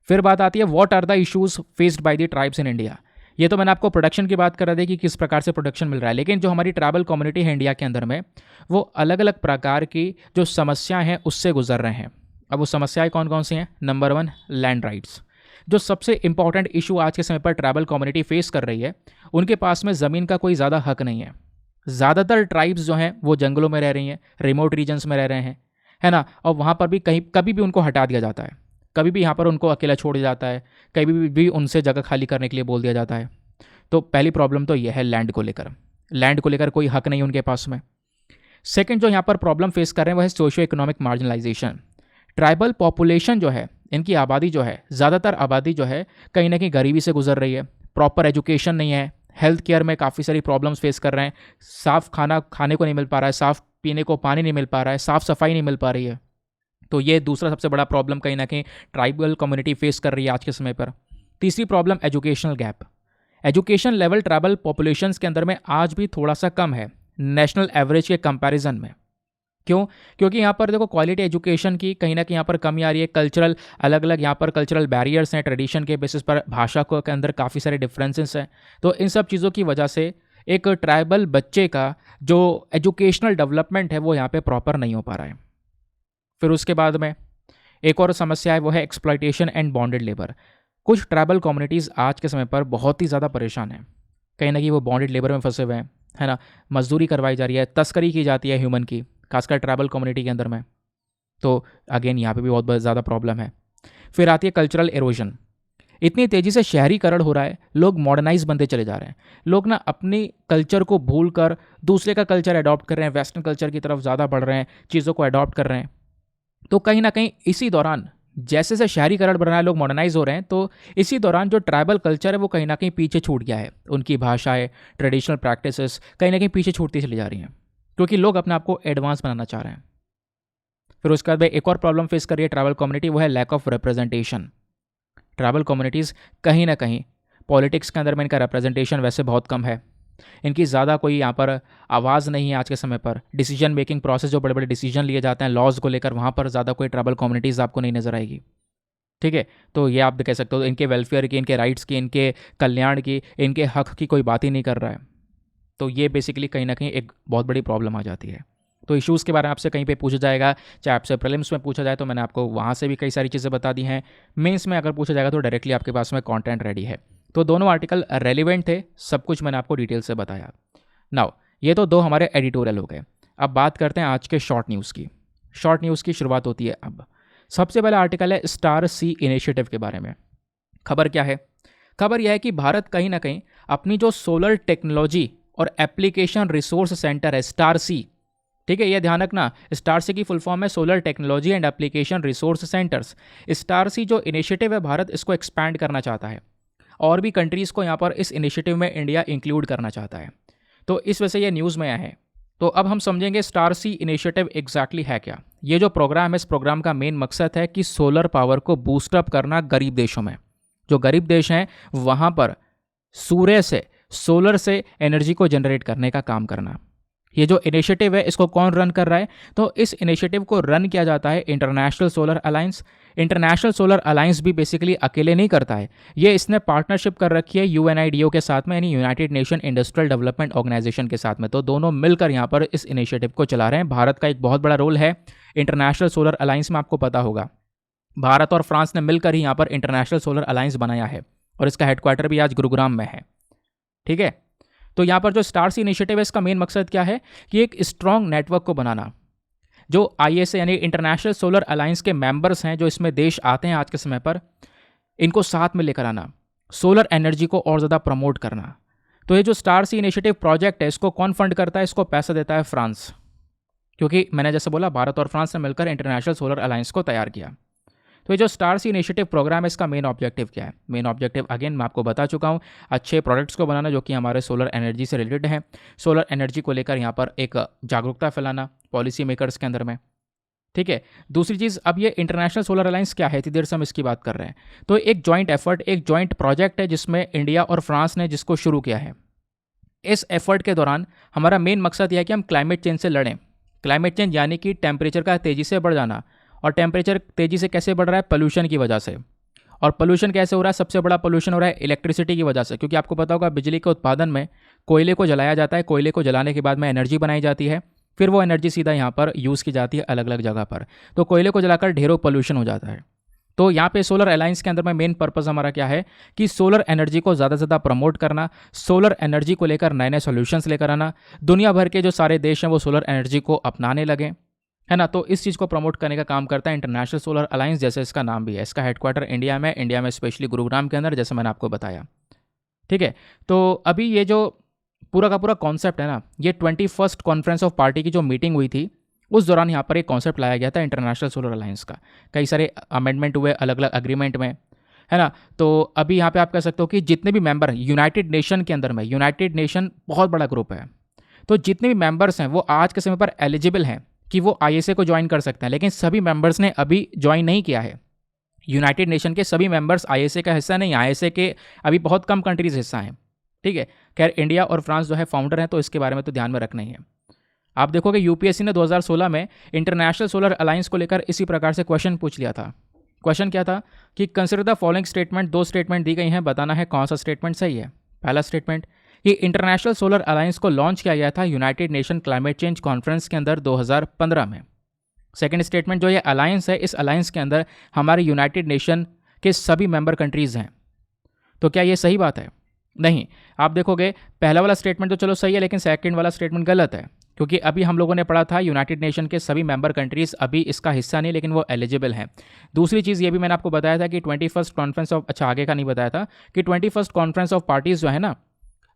फिर बात आती है what are the issues faced by the tribes in India. ये तो मैंने आपको प्रोडक्शन की बात कर रहा था कि किस प्रकार से प्रोडक्शन मिल रहा है, लेकिन जो हमारी ट्राइबल कम्युनिटी है इंडिया के अंदर में वो अलग अलग प्रकार की जो समस्याएं हैं उससे गुजर रहे हैं। अब वो समस्याएं कौन कौन सी हैं? Number 1, land rights. जो सबसे इंपॉर्टेंट इशू आज के समय पर ट्राइबल कम्युनिटी फेस कर रही है, उनके पास में ज़मीन का कोई ज़्यादा हक नहीं है। ज़्यादातर ट्राइब्स जो हैं वो जंगलों में रह रही हैं, रिमोट रीजन्स में रह रहे हैं, है ना। और वहाँ पर भी कहीं कभी भी उनको हटा दिया जाता है, कभी भी यहाँ पर उनको अकेला छोड़ दिया जाता है, कभी भी उनसे जगह खाली करने के लिए बोल दिया जाता है। तो पहली प्रॉब्लम तो यह है लैंड को लेकर। लैंड को लेकर कोई हक नहीं उनके पास में। सेकंड जो यहाँ पर प्रॉब्लम फेस कर रहे हैं वह है socio economic marginalisation. Tribal population जो है, इनकी आबादी जो है, ज़्यादातर आबादी जो है कहीं ना कहीं गरीबी से गुजर रही है। प्रॉपर एजुकेशन नहीं है, हेल्थ केयर में काफ़ी सारी प्रॉब्लम्स फेस कर रहे हैं, साफ़ खाना खाने को नहीं मिल पा रहा है, साफ़ पीने को पानी नहीं मिल पा रहा है, साफ़ सफाई नहीं मिल पा रही है। तो ये दूसरा सबसे बड़ा प्रॉब्लम कहीं ना कहीं ट्राइबल कम्युनिटी फेस कर रही है आज के समय पर। तीसरी problem educational gap. Education level tribal populations के अंदर में आज भी थोड़ा सा कम है नेशनल एवरेज के कंपैरिजन में। क्यों? क्योंकि यहाँ पर देखो क्वालिटी एजुकेशन की कहीं ना कहीं यहाँ पर कमी आ रही है। कल्चरल अलग अलग यहाँ पर कल्चरल बैरियर्स हैं, ट्रेडिशन के बेसिस पर भाषा को के अंदर काफ़ी सारे डिफरेंसेस हैं। तो इन सब चीज़ों की वजह से एक ट्राइबल बच्चे का जो एजुकेशनल डेवलपमेंट है वो यहाँ पे प्रॉपर नहीं हो पा रहा है। फिर उसके बाद में एक और समस्या है वो है एक्सप्लॉयटेशन एंड बॉन्डेड लेबर। कुछ ट्राइबल कम्युनिटीज़ आज के समय पर बहुत ही ज़्यादा परेशान हैं, कहीं ना कहीं वो बॉन्डेड लेबर में फंसे हुए हैं, है ना। मजदूरी करवाई जा रही है, तस्करी की जाती है ह्यूमन की, खासकर ट्राइबल कम्युनिटी के अंदर में। तो अगेन यहाँ पे भी बहुत ज़्यादा प्रॉब्लम है। फिर आती है कल्चरल एरोजन। इतनी तेज़ी से शहरीकरण हो रहा है, लोग मॉडर्नाइज बनते चले जा रहे हैं। लोग ना अपनी कल्चर को भूल कर दूसरे का कल्चर अडॉप्ट कर रहे हैं, वेस्टर्न कल्चर की तरफ ज़्यादा बढ़ रहे हैं, चीज़ों को अडॉप्ट कर रहे हैं। तो कहीं ना कहीं इसी दौरान जैसे से शहरीकरण बढ़ रहा है, लोग मॉडर्नाइज हो रहे हैं, तो इसी दौरान जो ट्राइबल कल्चर है वो कहीं ना कहीं पीछे छूट गया है। उनकी भाषाएं, ट्रेडिशनल प्रैक्टिसेस कहीं ना कहीं पीछे छूटती चली जा रही हैं, क्योंकि लोग अपने आप को एडवांस बनाना चाह रहे हैं। फिर उसके बाद एक और प्रॉब्लम फेस कर रही है ट्राइबल कम्युनिटी, वो है lack of representation. Tribal communities कहीं ना कहीं पॉलिटिक्स के अंदर में इनका रिप्रेजेंटेशन वैसे बहुत कम है, इनकी ज़्यादा कोई यहाँ पर आवाज़ नहीं है आज के समय पर। डिसीजन मेकिंग प्रोसेस, जो बड़े बड़े डिसीजन लिए जाते हैं लॉज को लेकर, वहाँ पर ज़्यादा कोई ट्राइबल कम्युनिटीज़ आपको नहीं नज़र आएगी। ठीक है, तो ये आप कह सकते हो इनके वेलफेयर की, इनके राइट्स की, इनके कल्याण की, इनके हक की कोई बात ही नहीं कर रहा है। तो ये बेसिकली कहीं ना कहीं एक बहुत बड़ी प्रॉब्लम आ जाती है। तो इश्यूज़ के बारे में आपसे कहीं पे पूछा जाएगा, चाहे आपसे प्रीलिम्स में पूछा जाए तो मैंने आपको वहाँ से भी कई सारी चीज़ें बता दी हैं, मेंस में अगर पूछा जाएगा तो डायरेक्टली आपके पास में कंटेंट रेडी है। तो दोनों आर्टिकल रेलिवेंट थे, सब कुछ मैंने आपको डिटेल से बताया। नाउ ये तो दो हमारे एडिटोरियल हो गए। अब बात करते हैं आज के शॉर्ट न्यूज़ की। शॉर्ट न्यूज़ की शुरुआत होती है अब। सबसे पहला आर्टिकल है स्टार सी इनिशिएटिव के बारे में। खबर क्या है? खबर यह है कि भारत कहीं ना कहीं अपनी जो सोलर टेक्नोलॉजी और एप्लीकेशन रिसोर्स सेंटर है स्टार सी, ठीक है, यह ध्यान रखना, स्टार सी की फुल फॉर्म है solar technology and application resource centres. Star C जो इनिशिएटिव है भारत इसको एक्सपैंड करना चाहता है और भी कंट्रीज़ को यहाँ पर इस इनिशिएटिव में इंडिया इंक्लूड करना चाहता है। तो इस वजह से ये न्यूज़ में आया है। तो अब हम समझेंगे स्टार सी इनिशिएटिव एग्जैक्टली है क्या। ये जो प्रोग्राम है, इस प्रोग्राम का मेन मकसद है कि सोलर पावर को बूस्टअप करना गरीब देशों में। जो गरीब देश हैं वहाँ पर सूर्य से, सोलर से एनर्जी को जनरेट करने का काम करना। ये जो इनिशिएटिव है इसको कौन रन कर रहा है? तो इस इनिशिएटिव को रन किया जाता है International Solar alliance. International Solar alliance भी बेसिकली अकेले नहीं करता है, ये इसने पार्टनरशिप कर रखी है यूएनआईडीओ के साथ में, यानी United Nation Industrial Development Organisation के साथ में। तो दोनों मिलकर यहाँ पर इस इनिशिएटिव को चला रहे हैं। भारत का एक बहुत बड़ा रोल है इंटरनेशनल सोलर अलायंस में, आपको पता होगा। भारत और फ्रांस ने मिलकर ही यहाँ पर इंटरनेशनल सोलर अलायंस बनाया है और इसका हेडक्वार्टर भी आज गुरुग्राम में है। ठीक है, तो यहाँ पर जो स्टार्स इनिशिएटिव है इसका मेन मकसद क्या है कि एक स्ट्रॉन्ग नेटवर्क को बनाना। जो आईएसए यानी इंटरनेशनल सोलर अलायंस के मेंबर्स हैं, जो इसमें देश आते हैं आज के समय पर, इनको साथ में लेकर आना, सोलर एनर्जी को और ज़्यादा प्रमोट करना। तो ये जो स्टार्स इनिशिएटिव प्रोजेक्ट है इसको कौन फंड करता है? इसको पैसा देता है फ्रांस, क्योंकि मैंने जैसे बोला भारत और फ्रांस ने मिलकर इंटरनेशनल सोलर अलायंस को तैयार किया। तो ये जो स्टार्स इनिशिएटिव प्रोग्राम है इसका मेन ऑब्जेक्टिव क्या है? मेन ऑब्जेक्टिव अगेन मैं आपको बता चुका हूँ, अच्छे प्रोडक्ट्स को बनाना जो कि हमारे सोलर एनर्जी से रिलेटेड है। सोलर एनर्जी को लेकर यहाँ पर एक जागरूकता फैलाना पॉलिसी मेकर्स के अंदर में। ठीक है, दूसरी चीज़, अब ये इंटरनेशनल सोलर अलायंस क्या है, इतनी देर से हम इसकी बात कर रहे हैं। तो एक जॉइंट एफर्ट, एक जॉइंट प्रोजेक्ट है जिसमें इंडिया और फ्रांस ने जिसको शुरू किया है। इस एफर्ट के दौरान हमारा मेन मकसद यह है कि हम क्लाइमेट चेंज से लड़ें। क्लाइमेट चेंज यानी कि टेम्परेचर का तेज़ी से बढ़ जाना, और टेम्परेचर तेज़ी से कैसे बढ़ रहा है? पोल्यूशन की वजह से। और पोल्यूशन कैसे हो रहा है? सबसे बड़ा पोल्यूशन हो रहा है इलेक्ट्रिसिटी की वजह से, क्योंकि आपको पता होगा बिजली के उत्पादन में कोयले को जलाया जाता है, कोयले को जलाने के बाद में एनर्जी बनाई जाती है, फिर वो एनर्जी सीधा यहाँ पर यूज़ की जाती है अलग अलग जगह पर। तो कोयले को जलाकर ढेरों पोल्यूशन हो जाता है। तो यहाँ पे सोलर अलायंस के अंदर में मेन पर्पस हमारा क्या है कि सोलर एनर्जी को ज़्यादा से ज़्यादा प्रमोट करना, सोलर एनर्जी को लेकर नए नए सोल्यूशंस लेकर आना, दुनिया भर के जो सारे देश हैं वो सोलर एनर्जी को अपनाने लगे, है ना। तो इस चीज़ को प्रमोट करने का काम करता है इंटरनेशनल सोलर अलायंस, जैसे इसका नाम भी है। इसका हेडक्वार्टर इंडिया में स्पेशली गुरुग्राम के अंदर, जैसे मैंने आपको बताया। ठीक है, तो अभी ये जो पूरा का पूरा कॉन्सेप्ट है ना, ये 21st कॉन्फ्रेंस ऑफ पार्टी की जो मीटिंग हुई थी उस दौरान यहाँ पर एक कॉन्सेप्ट लाया गया था इंटरनेशनल सोलर अलायंस का। कई सारे अमेंडमेंट हुए अलग अलग अग्रीमेंट में, है ना। तो अभी यहाँ पे आप कह सकते हो कि जितने भी मेंबर हैं यूनाइटेड नेशन के अंदर में, यूनाइटेड नेशन बहुत बड़ा ग्रुप है, तो जितने भी मेंबर्स हैं वो आज के समय पर एलिजिबल हैं कि वो आईएसए को ज्वाइन कर सकते हैं, लेकिन सभी मेंबर्स ने अभी ज्वाइन नहीं किया है। यूनाइटेड नेशन के सभी मेंबर्स आईएसए का हिस्सा नहीं, आईएसए के अभी बहुत कम कंट्रीज हिस्सा हैं। ठीक है, खैर इंडिया और फ्रांस जो है फाउंडर हैं, तो इसके बारे में तो ध्यान में रखना ही है। आप देखोगे यूपीएससी ने 2016 में इंटरनेशनल सोलर अलायंस को लेकर इसी प्रकार से क्वेश्चन पूछ लिया था। क्वेश्चन क्या था कि कंसिडर द फॉलोइंग स्टेटमेंट, दो स्टेटमेंट दी गई हैं, बताना है कौन सा स्टेटमेंट सही है। पहला स्टेटमेंट कि इंटरनेशनल सोलर अलायंस को लॉन्च किया गया था United nation climate change conference के अंदर 2015 में। सेकेंड स्टेटमेंट, जो ये अलायंस है, इस अलायंस के अंदर हमारे यूनाइटेड नेशन के सभी मेंबर कंट्रीज़ हैं। तो क्या ये सही बात है? नहीं। आप देखोगे पहला वाला स्टेटमेंट तो चलो सही है, लेकिन सेकंड वाला स्टेटमेंट गलत है, क्योंकि अभी हम लोगों ने पढ़ा था यूनाइटेड नेशन के सभी मेंबर कंट्रीज़ अभी इसका हिस्सा नहीं, लेकिन वो एलिजिबल हैं। दूसरी चीज़ ये भी मैंने आपको बताया था कि 21st कॉन्फ्रेंस ऑफ, अच्छा आगे का नहीं बताया था, कि 21st कॉन्फ्रेंस ऑफ पार्टीज़ जो है ना,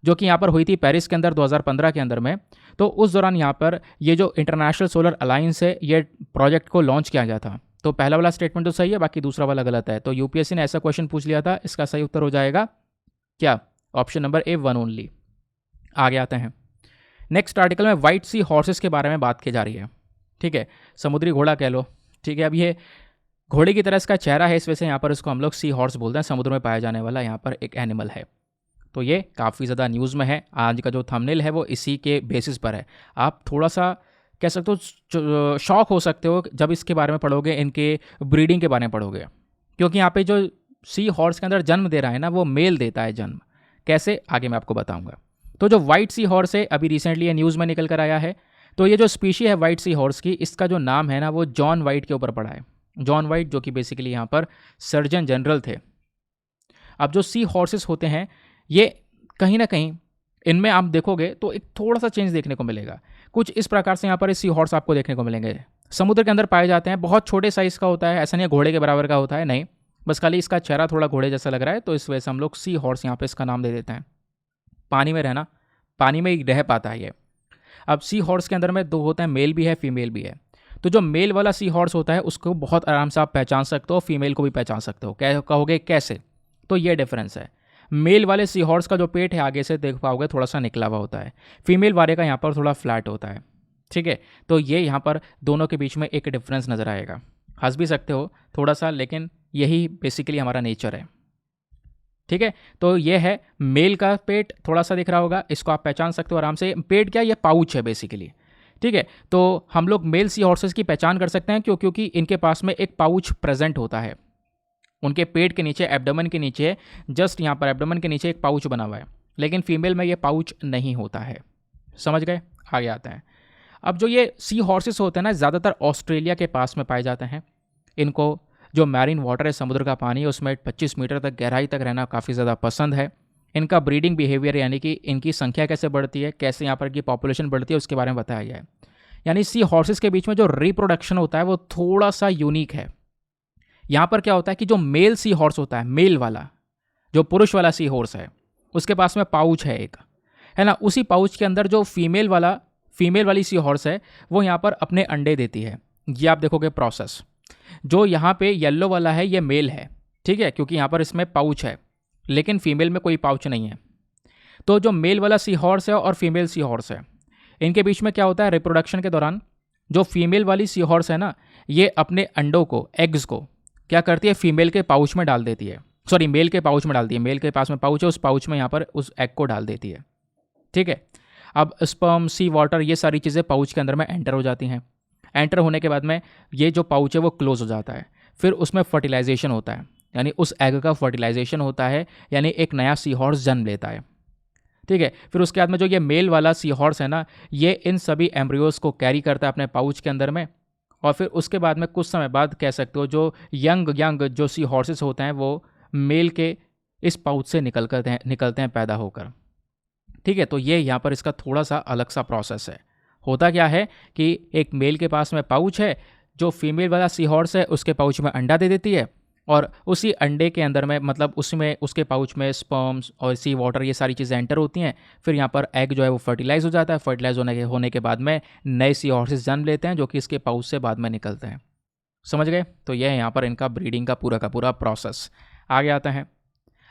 जो कि यहाँ पर हुई थी पेरिस के अंदर 2015 के अंदर में, तो उस दौरान यहाँ पर ये जो इंटरनेशनल सोलर अलायंस है, ये प्रोजेक्ट को लॉन्च किया गया था। तो पहला वाला स्टेटमेंट तो सही है, बाकी दूसरा वाला गलत है। तो यूपीएससी ने ऐसा क्वेश्चन पूछ लिया था, इसका सही उत्तर हो जाएगा क्या? ऑप्शन नंबर ए, 1 ओनली। आगे आते हैं। नेक्स्ट आर्टिकल में व्हाइट सी हॉर्सेस के बारे में बात की जा रही है। ठीक है, समुद्री घोड़ा कह लो। ठीक है, अब ये घोड़े की तरह इसका चेहरा है, इस वजह से यहाँ पर इसको हम लोग सी हॉर्स बोलते हैं। समुद्र में पाया जाने वाला यहाँ पर एक एनिमल है। तो ये काफ़ी ज़्यादा न्यूज़ में है। आज का जो थंबनेल है वो इसी के बेसिस पर है। आप थोड़ा सा कह सकते हो शॉक हो सकते हो जब इसके बारे में पढ़ोगे, इनके ब्रीडिंग के बारे में पढ़ोगे, क्योंकि यहाँ पे जो सी हॉर्स के अंदर जन्म दे रहा है ना, वो मेल देता है जन्म। कैसे, आगे मैं आपको बताऊंगा। तो जो व्हाइट सी हॉर्स है, अभी रिसेंटली ये न्यूज़ में निकल कर आया है। तो ये जो स्पीशी है व्हाइट सी हॉर्स की, इसका जो नाम है ना, वो जॉन वाइट के ऊपर पड़ा है। जॉन वाइट जो कि बेसिकली यहाँ पर सर्जन जनरल थे। अब जो सी हॉर्सेस होते हैं, ये कहीं ना कहीं इनमें आप देखोगे तो एक थोड़ा सा चेंज देखने को मिलेगा। कुछ इस प्रकार से यहाँ पर सी हॉर्स आपको देखने को मिलेंगे। समुद्र के अंदर पाए जाते हैं, बहुत छोटे साइज़ का होता है, ऐसा नहीं है घोड़े के बराबर का होता है, नहीं, बस खाली इसका चेहरा थोड़ा घोड़े जैसा लग रहा है, तो इस वजह से हम लोग सी हॉर्स यहाँ पे इसका नाम दे देते हैं। पानी में रहना, पानी में ही रह पाता है ये। अब सी हॉर्स के अंदर में दो होते हैं, मेल भी है फीमेल भी है। तो जो मेल वाला सी हॉर्स होता है उसको बहुत आराम से आप पहचान सकते हो, फीमेल को भी पहचान सकते हो। क्या कहोगे कैसे? तो ये डिफरेंस है। मेल वाले सी हॉर्स का जो पेट है आगे से देख पाओगे थोड़ा सा निकला हुआ होता है, फीमेल वाले का यहाँ पर थोड़ा फ्लैट होता है। ठीक है, तो ये यहाँ पर दोनों के बीच में एक डिफरेंस नज़र आएगा। हंस भी सकते हो थोड़ा सा, लेकिन यही बेसिकली हमारा नेचर है। ठीक है, तो ये है मेल का पेट, थोड़ा सा दिख रहा होगा, इसको आप पहचान सकते हो आराम से। पेट क्या है, ये पाउच है बेसिकली। ठीक है, तो हम लोग मेल सी हॉर्सेस की पहचान कर सकते हैं क्योंकि इनके पास में एक पाउच प्रेजेंट होता है। उनके पेट के नीचे, एब्डोमेन के नीचे, जस्ट यहाँ पर एब्डोमेन के नीचे एक पाउच बना हुआ है, लेकिन फीमेल में ये पाउच नहीं होता है। समझ गए? आगे आते हैं। अब जो ये सी हॉर्सेस होते हैं ना, ज़्यादातर ऑस्ट्रेलिया के पास में पाए जाते हैं। इनको जो मैरीन वाटर है, समुद्र का पानी है, उसमें 25 मीटर तक गहराई तक रहना काफ़ी ज़्यादा पसंद है। इनका ब्रीडिंग बिहेवियर यानी कि इनकी संख्या कैसे बढ़ती है, कैसे यहाँ पर की पॉपुलेशन बढ़ती है, उसके बारे में बताया गया है। यानी सी हॉर्सेस के बीच में जो रिप्रोडक्शन होता है वो थोड़ा सा यूनिक है। यहाँ पर क्या होता है कि जो मेल सी हॉर्स होता है, मेल वाला, जो पुरुष वाला सी हॉर्स है, उसके पास में पाउच है एक, है ना। उसी पाउच के अंदर जो फीमेल वाली सी हॉर्स है वो यहाँ पर अपने अंडे देती है। ये आप देखोगे प्रोसेस। जो यहाँ पे येलो वाला है ये मेल है, ठीक है, क्योंकि यहाँ पर इसमें पाउच है, लेकिन फीमेल में कोई पाउच नहीं है। तो जो मेल वाला सी हॉर्स है और फीमेल सी हॉर्स है, इनके बीच में क्या होता है, रिप्रोडक्शन के दौरान जो फीमेल वाली सी हॉर्स है ना, ये अपने अंडों को, एग्स को क्या करती है, फीमेल के पाउच में डाल देती है, सॉरी मेल के पाउच में डालती है। मेल के पास में पाउच है, उस पाउच में यहाँ पर उस एग को डाल देती है। ठीक है, अब स्पर्म, सी वाटर, ये सारी चीज़ें पाउच के अंदर में एंटर हो जाती हैं। एंटर होने के बाद में ये जो पाउच है वो क्लोज हो जाता है। फिर उसमें फर्टिलाइजेशन होता है, यानी उस एग का फर्टिलाइजेशन होता है, यानी एक नया सी हॉर्स जन्म लेता है। ठीक है, फिर उसके बाद में जो ये मेल वाला सी हॉर्स है ना, ये इन सभी एम्ब्रियोज को कैरी करता है अपने पाउच के अंदर में, और फिर उसके बाद में कुछ समय बाद कह सकते हो जो यंग जो सी हॉर्सेस होते हैं वो मेल के इस पाउच से निकलते हैं पैदा होकर। ठीक है, तो ये यहाँ पर इसका थोड़ा सा अलग सा प्रोसेस है। होता क्या है कि एक मेल के पास में पाउच है, जो फीमेल वाला सी हॉर्स है उसके पाउच में अंडा दे देती है, और उसी अंडे के अंदर में, मतलब उसमें, उसके पाउच में स्पर्म्स और सी वाटर, ये सारी चीज़ें एंटर होती हैं। फिर यहाँ पर एग जो है वो फर्टिलाइज हो जाता है। फर्टिलाइज होने के बाद में नए सी हॉर्सेस जन्म लेते हैं, जो कि इसके पाउच से बाद में निकलते हैं। समझ गए? तो यह है यहाँ पर इनका ब्रीडिंग का पूरा प्रोसेस। आगे आते हैं।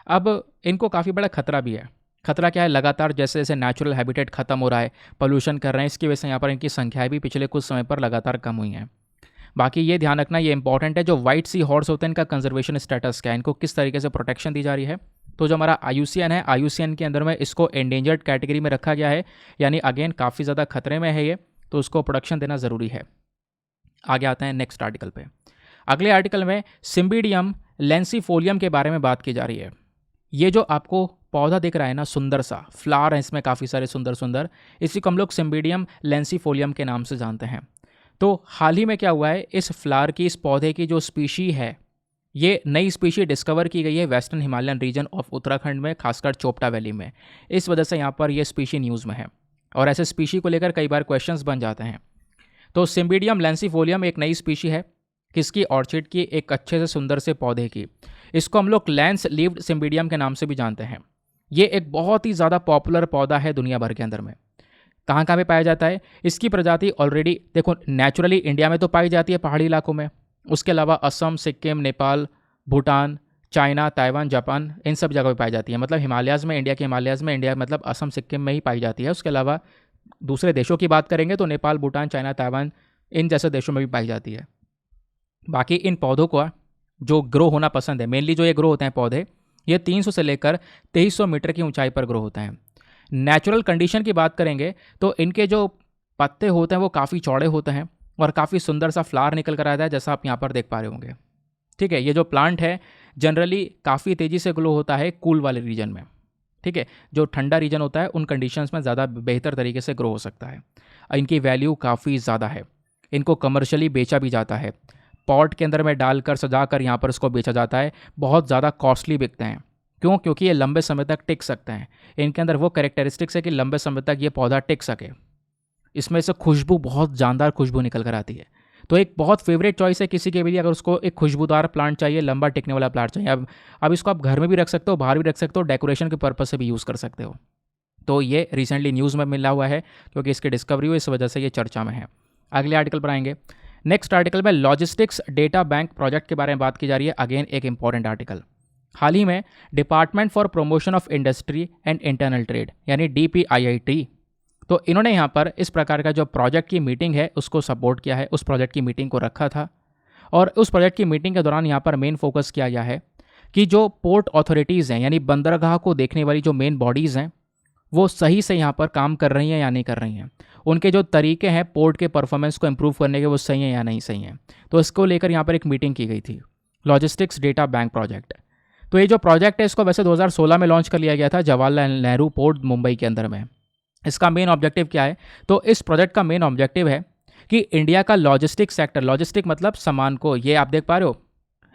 अब इनको काफ़ी बड़ा खतरा भी है। खतरा क्या है, लगातार जैसे जैसे नेचुरल हैबिटेट खत्म हो रहा है, पोल्यूशन कर रहे हैं, इसकी वजह से यहाँ पर इनकी संख्याएँ भी पिछले कुछ समय पर लगातार कम हुई हैं। बाकी ये ध्यान रखना, ये इंपॉर्टेंट है, जो वाइट सी हॉर्स होते हैं इनका कंजर्वेशन स्टेटस क्या है, इनको किस तरीके से प्रोटेक्शन दी जा रही है। तो जो हमारा IUCN है, IUCN के अंदर में इसको एंडेंजर्ड कैटेगरी में रखा गया है, यानी अगेन काफ़ी ज़्यादा खतरे में है ये, तो उसको प्रोटेक्शन देना ज़रूरी है। आगे आते हैं नेक्स्ट आर्टिकल पे। अगले आर्टिकल में सिम्बिडियम लेंसीफोलियम के बारे में बात की जा रही है। ये जो आपको पौधा दिख रहा है ना, सुंदर सा फ्लावर है इसमें, काफ़ी सारे सुंदर सुंदर, इसी को हम लोग सिम्बिडियम लेंसीफोलियम के नाम से जानते हैं। तो हाल ही में क्या हुआ है, इस फ्लावर की, इस पौधे की जो स्पीशी है, ये नई स्पीशी डिस्कवर की गई है western Himalayan region of Uttarakhand में, खासकर चोपटा वैली में। इस वजह से यहाँ पर ये स्पीशी न्यूज़ में है, और ऐसे स्पीशी को लेकर कई बार क्वेश्चंस बन जाते हैं। तो सिम्बिडियम लेंसीफोलियम एक नई स्पीशी है, किसकी, ऑर्चिड की, एक अच्छे से सुंदर से पौधे की। इसको हम लोग लैंस लीव्ड सिम्बिडियम के नाम से भी जानते हैं। ये एक बहुत ही ज़्यादा पॉपुलर पौधा है दुनिया भर के अंदर में। कहाँ कहाँ पे पाया जाता है, इसकी प्रजाति ऑलरेडी देखो, नेचुरली इंडिया में तो पाई जाती है पहाड़ी इलाकों में, उसके अलावा Assam, Sikkim, Nepal, Bhutan, China, Taiwan, Japan, इन सब जगह पे पाई जाती है। मतलब हिमालयाज़ में, इंडिया के हिमालयाज़ में, इंडिया मतलब असम, सिक्किम में ही पाई जाती है। उसके अलावा दूसरे देशों की बात करेंगे तो नेपाल, भूटान, चाइना, ताइवान, इन जैसे देशों में भी पाई जाती है। बाकी इन पौधों को जो ग्रो होना पसंद है, मेनली जो ये ग्रो होते हैं पौधे, ये 300 से लेकर 2300 मीटर की ऊंचाई पर ग्रो होते हैं। नेचुरल कंडीशन की बात करेंगे तो इनके जो पत्ते होते हैं वो काफ़ी चौड़े होते हैं, और काफ़ी सुंदर सा फ्लावर निकल कर आता है, जैसा आप यहाँ पर देख पा रहे होंगे। ठीक है, ये जो प्लांट है जनरली काफ़ी तेज़ी से ग्रो होता है कूल वाले रीजन में। ठीक है, जो ठंडा रीजन होता है उन कंडीशंस में ज़्यादा बेहतर तरीके से ग्रो हो सकता है। इनकी वैल्यू काफ़ी ज़्यादा है, इनको कमर्शियली बेचा भी जाता है, पॉट के अंदर में डालकर सजाकर यहाँ पर इसको बेचा जाता है। बहुत ज़्यादा कॉस्टली बिकते हैं। क्यों? क्योंकि ये लंबे समय तक टिक सकते हैं। इनके अंदर वो कैरेक्टरिस्टिक्स है कि लंबे समय तक ये पौधा टिक सके। इसमें से खुशबू, बहुत जानदार खुशबू निकल कर आती है। तो एक बहुत फेवरेट चॉइस है किसी के भी लिए, अगर उसको एक खुशबूदार प्लांट चाहिए, लंबा टिकने वाला प्लांट चाहिए। अब इसको आप घर में भी रख सकते हो, बाहर भी रख सकते हो, डेकोरेशन के पर्पज़ से भी यूज़ कर सकते हो। तो ये रिसेंटली न्यूज़ में मिला हुआ है, क्योंकि इसकी डिस्कवरी हुई, इस वजह से ये चर्चा में है। अगले आर्टिकल पर आएंगे। नेक्स्ट आर्टिकल में लॉजिस्टिक्स डेटा बैंक प्रोजेक्ट के बारे में बात की जा रही है। अगेन एक इंपॉर्टेंट आर्टिकल। हाल ही में department for promotion of industry and internal trade यानी DPIIT, तो इन्होंने यहाँ पर इस प्रकार का जो प्रोजेक्ट की मीटिंग है उसको सपोर्ट किया है। उस प्रोजेक्ट की मीटिंग को रखा था, और उस प्रोजेक्ट की मीटिंग के दौरान यहाँ पर मेन फोकस किया गया है कि जो पोर्ट अथॉरिटीज़ हैं यानी बंदरगाह को देखने वाली जो मेन बॉडीज़ हैं वो सही से यहाँ पर काम कर रही हैं या नहीं कर रही हैं, उनके जो तरीके हैं पोर्ट के परफॉर्मेंस को इम्प्रूव करने के वो सही हैं या नहीं सही हैं। तो इसको लेकर यहाँ पर एक मीटिंग की गई थी, लॉजिस्टिक्स डेटा बैंक प्रोजेक्ट। तो ये जो प्रोजेक्ट है इसको वैसे 2016 में लॉन्च कर लिया गया था जवाहरलाल नेहरू पोर्ट मुंबई के अंदर में। इसका मेन ऑब्जेक्टिव क्या है? तो इस प्रोजेक्ट का मेन ऑब्जेक्टिव है कि इंडिया का लॉजिस्टिक सेक्टर, लॉजिस्टिक मतलब सामान को, ये आप देख पा रहे हो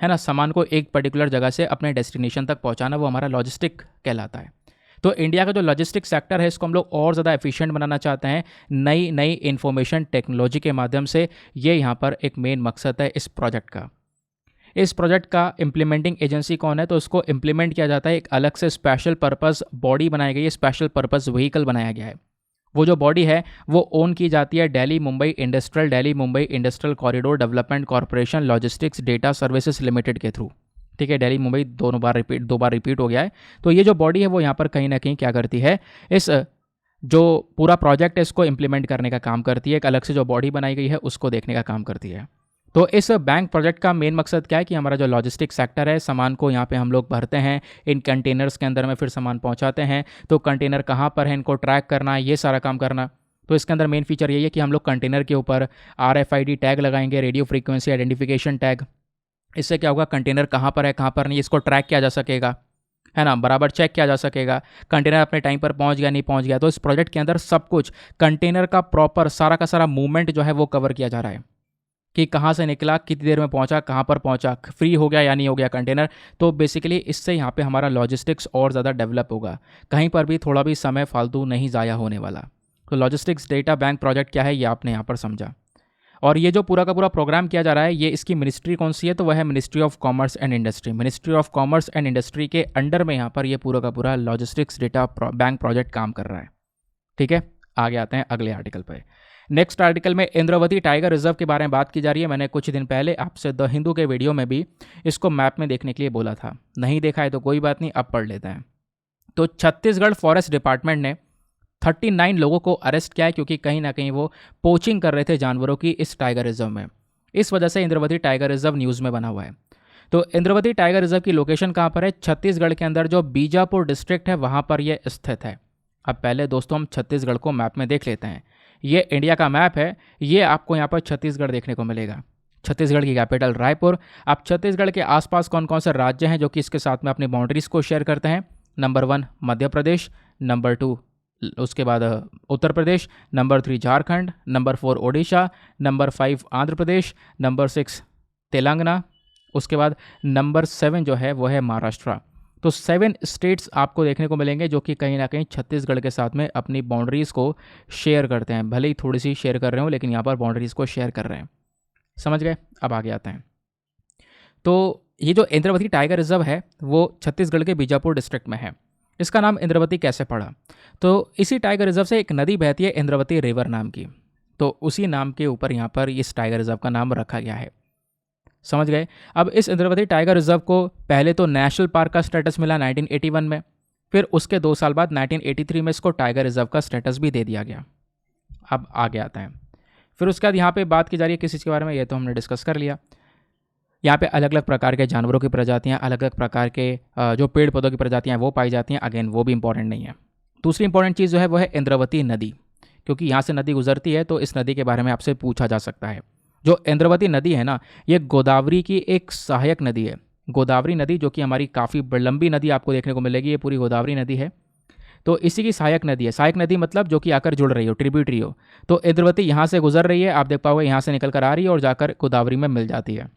है ना, सामान को एक पर्टिकुलर जगह से अपने डेस्टिनेशन तक पहुंचाना, वो हमारा लॉजिस्टिक कहलाता है। तो इंडिया का जो लॉजिस्टिक सेक्टर है इसको हम लोग और ज़्यादा एफिशिएंट बनाना चाहते हैं नई नई इंफॉर्मेशन टेक्नोलॉजी के माध्यम से। ये यहाँ पर एक मेन मकसद है इस प्रोजेक्ट का। इस प्रोजेक्ट का इम्प्लीमेंटिंग एजेंसी कौन है? तो इसको इम्प्लीमेंट किया जाता है एक अलग से स्पेशल पर्पस बॉडी बनाई गई है, स्पेशल पर्पस व्हीकल बनाया गया है। वो जो बॉडी है वो ओन की जाती है Delhi Mumbai industrial corridor development corporation logistics data services limited के थ्रू। ठीक है, दिल्ली मुंबई दो बार रिपीट हो गया है। तो ये जो बॉडी है वो यहाँ पर कहीं ना कहीं क्या करती है, इस जो पूरा प्रोजेक्ट है इसको इम्प्लीमेंट करने का काम करती है। एक अलग से जो बॉडी बनाई गई है उसको देखने का काम करती है। तो इस बैंक प्रोजेक्ट का मेन मकसद क्या है कि हमारा जो लॉजिस्टिक सेक्टर है, सामान को यहाँ पे हम लोग भरते हैं, इन कंटेनर्स के अंदर में फिर सामान पहुँचाते हैं। तो कंटेनर कहाँ पर है इनको ट्रैक करना, ये सारा काम करना। तो इसके अंदर मेन फीचर यही है कि हम लोग कंटेनर के ऊपर RFID टैग लगाएंगे, रेडियो फ्रीक्वेंसी आइडेंटिफिकेशन टैग। इससे क्या होगा, कंटेनर कहाँ पर है कहाँ पर नहीं इसको ट्रैक किया जा सकेगा, है ना, बराबर चेक किया जा सकेगा कंटेनर अपने टाइम पर पहुँच गया नहीं पहुँच गया। तो इस प्रोजेक्ट के अंदर सब कुछ कंटेनर का प्रॉपर सारा का सारा मूवमेंट जो है वो कवर किया जा रहा है कि कहाँ से निकला, कितनी देर में पहुँचा, कहाँ पर पहुँचा, फ्री हो गया या नहीं हो गया कंटेनर। तो बेसिकली इससे यहाँ पे हमारा लॉजिस्टिक्स और ज़्यादा डेवलप होगा, कहीं पर भी थोड़ा भी समय फालतू नहीं ज़ाया होने वाला। तो लॉजिस्टिक्स डेटा बैंक प्रोजेक्ट क्या है ये आपने यहाँ पर समझा। और ये जो पूरा का पूरा प्रोग्राम किया जा रहा है, ये इसकी मिनिस्ट्री कौन सी है? तो वह है ministry of commerce and industry. Ministry of commerce and industry के अंडर में यहाँ पर ये पूरा का पूरा लॉजिस्टिक्स डेटा बैंक प्रोजेक्ट काम कर रहा है। ठीक है, आगे आते हैं अगले आर्टिकल पर। नेक्स्ट आर्टिकल में इंद्रावती टाइगर रिजर्व के बारे में बात की जा रही है। मैंने कुछ दिन पहले आपसे द हिंदू के वीडियो में भी इसको मैप में देखने के लिए बोला था, नहीं देखा है तो कोई बात नहीं, अब पढ़ लेते हैं। तो छत्तीसगढ़ फॉरेस्ट डिपार्टमेंट ने 39 लोगों को अरेस्ट किया है क्योंकि कहीं ना कहीं वो पोचिंग कर रहे थे जानवरों की इस टाइगर रिजर्व में। इस वजह से इंद्रावती टाइगर रिजर्व न्यूज़ में बना हुआ है। तो इंद्रावती टाइगर रिजर्व की लोकेशन कहाँ पर है? छत्तीसगढ़ के अंदर जो बीजापुर डिस्ट्रिक्ट है वहाँ पर यह स्थित है। अब पहले दोस्तों हम छत्तीसगढ़ को मैप में देख लेते हैं। ये इंडिया का मैप है, ये आपको यहाँ पर छत्तीसगढ़ देखने को मिलेगा। छत्तीसगढ़ की कैपिटल रायपुर। अब छत्तीसगढ़ के आसपास कौन कौन से राज्य हैं जो कि इसके साथ में अपनी बाउंड्रीज को शेयर करते हैं? नंबर 1 मध्य प्रदेश, नंबर 2 उसके बाद Uttar Pradesh, number 3 Jharkhand, number 4 Odisha, number 5 Andhra Pradesh, number 6 Telangana, उसके बाद नंबर 7 जो है वो है महाराष्ट्र। तो 7 स्टेट्स आपको देखने को मिलेंगे जो कि कहीं ना कहीं छत्तीसगढ़ के साथ में अपनी बाउंड्रीज़ को शेयर करते हैं। भले ही थोड़ी सी शेयर कर रहे हो लेकिन यहाँ पर बाउंड्रीज़ को शेयर कर रहे हैं। समझ गए? अब आगे आते हैं। तो ये जो इंद्रावती टाइगर रिजर्व है वो छत्तीसगढ़ के बीजापुर डिस्ट्रिक्ट में है। इसका नाम इंद्रावती कैसे पड़ा? तो इसी टाइगर रिजर्व से एक नदी बहती है इंद्रावती रिवर नाम की, तो उसी नाम के ऊपर यहाँ पर इस टाइगर रिजर्व का नाम रखा गया है। समझ गए? अब इस इंद्रावती टाइगर रिजर्व को पहले तो नेशनल पार्क का स्टेटस मिला 1981 में, फिर उसके 2 साल बाद 1983 में इसको टाइगर रिजर्व का स्टेटस भी दे दिया गया। अब आगे आता है। फिर उसके बाद यहाँ पे बात की जा रही है किस चीज़ के बारे में, ये तो हमने डिस्कस कर लिया। यहाँ पे अलग अलग प्रकार के जानवरों की प्रजातियाँ, अलग अलग प्रकार के जो पेड़ पौधों की प्रजातियाँ वो पाई जाती हैं। अगेन वो भी इंपॉर्टेंट नहीं है। दूसरी इंपॉर्टेंट चीज़ जो है वो है इंद्रावती नदी, क्योंकि यहाँ से नदी गुजरती है तो इस नदी के बारे में आपसे पूछा जा सकता है। जो इंद्रावती नदी है ना, ये गोदावरी की एक सहायक नदी है। गोदावरी नदी जो कि हमारी काफ़ी लंबी नदी आपको देखने को मिलेगी, ये पूरी गोदावरी नदी है। तो इसी की सहायक नदी है। सहायक नदी मतलब जो कि आकर जुड़ रही हो, ट्रिब्यूटरी हो। तो इंद्रावती यहाँ से गुजर रही है, आप देख पाओगे यहाँ से निकल कर आ रही है और जाकर गोदावरी में मिल जाती है।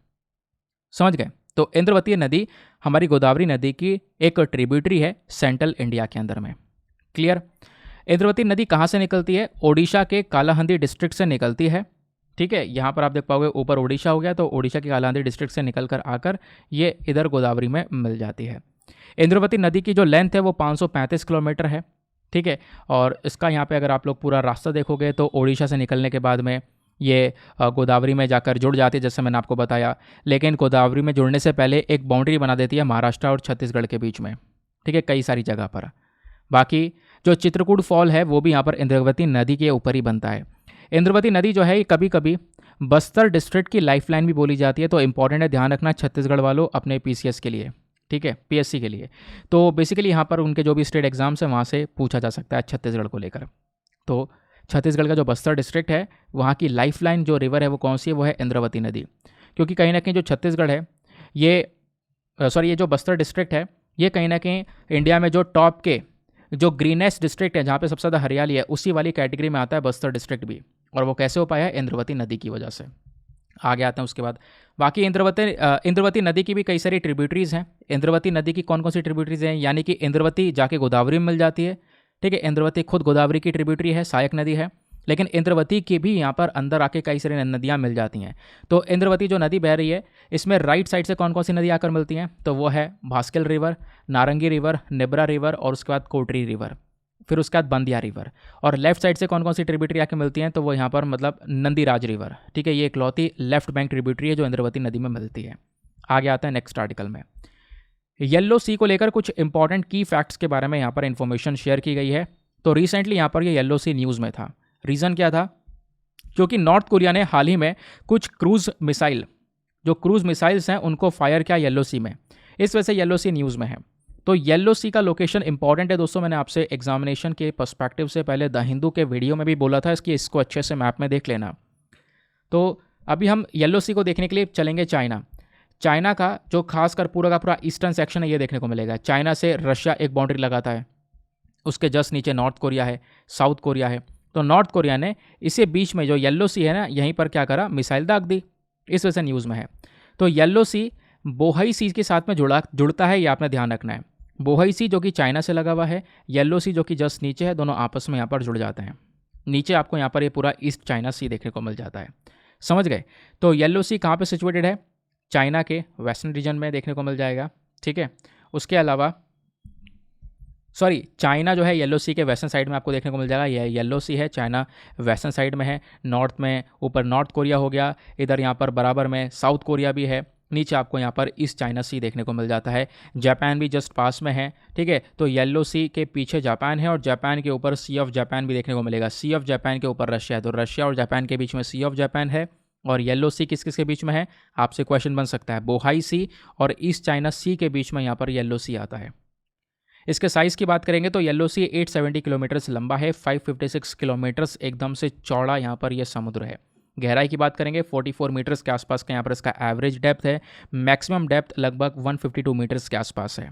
समझ गए? तो इंद्रावती नदी हमारी गोदावरी नदी की एक ट्रिब्यूटरी है सेंट्रल इंडिया के अंदर में। क्लियर? इंद्रावती नदी कहाँ से निकलती है? ओडिशा के कालाहंदी डिस्ट्रिक्ट से निकलती है। ठीक है, यहाँ पर आप देख पाओगे ऊपर ओडिशा हो गया, तो ओडिशा के कालाहांदी डिस्ट्रिक्ट से निकल कर आकर ये इधर गोदावरी में मिल जाती है। इंद्रावती नदी की जो लेंथ है वो 535 किलोमीटर है। ठीक है, और इसका यहाँ पे अगर आप लोग पूरा रास्ता देखोगे तो ओडिशा से निकलने के बाद में ये गोदावरी में जाकर जुड़ जाती है, जैसे मैंने आपको बताया। लेकिन गोदावरी में जुड़ने से पहले एक बाउंड्री बना देती है महाराष्ट्र और छत्तीसगढ़ के बीच में। ठीक है, कई सारी जगह पर। बाकी जो चित्रकूट फॉल है वो भी यहाँ पर इंद्रावती नदी के ऊपर ही बनता है। इंद्रावती नदी जो है ये कभी कभी बस्तर डिस्ट्रिक्ट की लाइफलाइन भी बोली जाती है। तो इंपॉर्टेंट है, ध्यान रखना छत्तीसगढ़ वालों अपने PCS के लिए। ठीक है, पीएससी के लिए। तो बेसिकली यहाँ पर उनके जो भी स्टेट एग्जाम्स हैं वहाँ से पूछा जा सकता है छत्तीसगढ़ को लेकर। तो छत्तीसगढ़ का जो बस्तर डिस्ट्रिक्ट है वहाँ की लाइफलाइन जो रिवर है वो कौन सी है, वो है इंद्रावती नदी। क्योंकि कहीं ना कहीं जो छत्तीसगढ़ है ये ये जो बस्तर डिस्ट्रिक्ट है ये कहीं ना कहीं इंडिया में जो टॉप के जो ग्रीनेस्ट डिस्ट्रिक्ट है, जहाँ पे सबसे ज़्यादा हरियाली है, उसी वाली कैटेगरी में आता है बस्तर डिस्ट्रिक्ट भी। और वो कैसे हो पाया है, इंद्रावती नदी की वजह से। आगे आते हैं उसके बाद। बाकी इंद्रावती नदी की भी कई सारी ट्रिब्यूटरीज़ हैं। इंद्रावती नदी की कौन कौन सी ट्रिब्यूटरीज़ हैं, यानी कि इंद्रावती जाके गोदावरी में मिल जाती है, ठीक है। इंद्रावती खुद गोदावरी की ट्रिब्यूटरी है, सहायक नदी है, लेकिन इंद्रावती की भी यहाँ पर अंदर आके कई सारी नदियाँ मिल जाती हैं। तो इंद्रावती जो नदी बह रही है इसमें राइट साइड से कौन कौन सी नदी आकर मिलती हैं, तो वो है भास्कर रिवर, नारंगी रिवर, निब्रा रिवर और उसके बाद कोटरी रिवर, फिर उसके बाद बंदिया रिवर। और लेफ्ट साइड से कौन कौन सी ट्रिब्यूटरी आके मिलती हैं, तो वो यहाँ पर मतलब नंदीराज रिवर, ठीक है। ये इकलौती लेफ्ट बैंक ट्रिब्यूटरी है जो इंद्रावती नदी में मिलती है। आगे आता है नेक्स्ट आर्टिकल में। येलो सी को लेकर कुछ इंपॉर्टेंट की फैक्ट्स के बारे में यहाँ पर इंफॉर्मेशन शेयर की गई है। तो रिसेंटली यहाँ पर ये येलो सी न्यूज़ में था। रीज़न क्या था, क्योंकि नॉर्थ कोरिया ने हाल ही में कुछ क्रूज़ मिसाइल्स हैं उनको फायर किया येलो सी में, इस वजह से येलो सी न्यूज़ में है। तो येलो सी का लोकेशन इंपॉर्टेंट है दोस्तों। मैंने आपसे एग्जामिनेशन के पर्सपेक्टिव से पहले द हिंदू के वीडियो में भी बोला था इसको अच्छे से मैप में देख लेना। तो अभी हम येलो सी को देखने के लिए चलेंगे चाइना का जो खासकर पूरा का पूरा ईस्टर्न सेक्शन है ये देखने को मिलेगा। चाइना से रशिया एक बाउंड्री लगाता है, उसके जस्ट नीचे नॉर्थ कोरिया है, साउथ कोरिया है। तो नॉर्थ कोरिया ने इसे बीच में जो येलो सी है ना, यहीं पर क्या करा, मिसाइल दाग दी, इस वजह से न्यूज़ में है। तो येलो सी बोहई सी के साथ में जुड़ता है, ये आपने ध्यान रखना है। बोहई सी जो कि चाइना से लगा हुआ है, येलो सी जो कि जस्ट नीचे है, दोनों आपस में यहाँ पर जुड़ जाते हैं। नीचे आपको यहाँ पर ये पूरा ईस्ट चाइना सी देखने को मिल जाता है, समझ गए। तो येलो सी कहाँ पर सिचुएटेड है, चाइना के वेस्टर्न रीजन में देखने को मिल जाएगा, ठीक है। उसके अलावा चाइना जो है येलो सी के वेस्टर्न साइड में आपको देखने को मिल जाएगा। ये येलो सी है, चाइना वेस्टर्न साइड में है, नॉर्थ में ऊपर नॉर्थ कोरिया हो गया, इधर यहाँ पर बराबर में साउथ कोरिया भी है, नीचे आपको यहाँ पर ईस्ट चाइना सी देखने को मिल जाता है। जापान भी जस्ट पास में है, ठीक है। तो येलो सी के पीछे जापान है और जापान के ऊपर सी ऑफ जापान भी देखने को मिलेगा। सी ऑफ जापान के ऊपर रशिया है, तो रशिया और जापान के बीच में सी ऑफ जापान है। और येलो सी किस किस के बीच में है, आपसे क्वेश्चन बन सकता है, बोहाई सी और ईस्ट चाइना सी के बीच में यहाँ पर येलो सी आता है। इसके साइज़ की बात करेंगे तो येलो सी 870 किलोमीटर्स लंबा है, 556 किलोमीटर्स एकदम से चौड़ा यहाँ पर यह समुद्र है। गहराई की बात करेंगे 44 मीटर्स के आसपास का यहाँ पर इसका एवरेज डेप्थ है, मैक्सिमम डेप्थ लगभग 152 मीटर्स के आसपास है।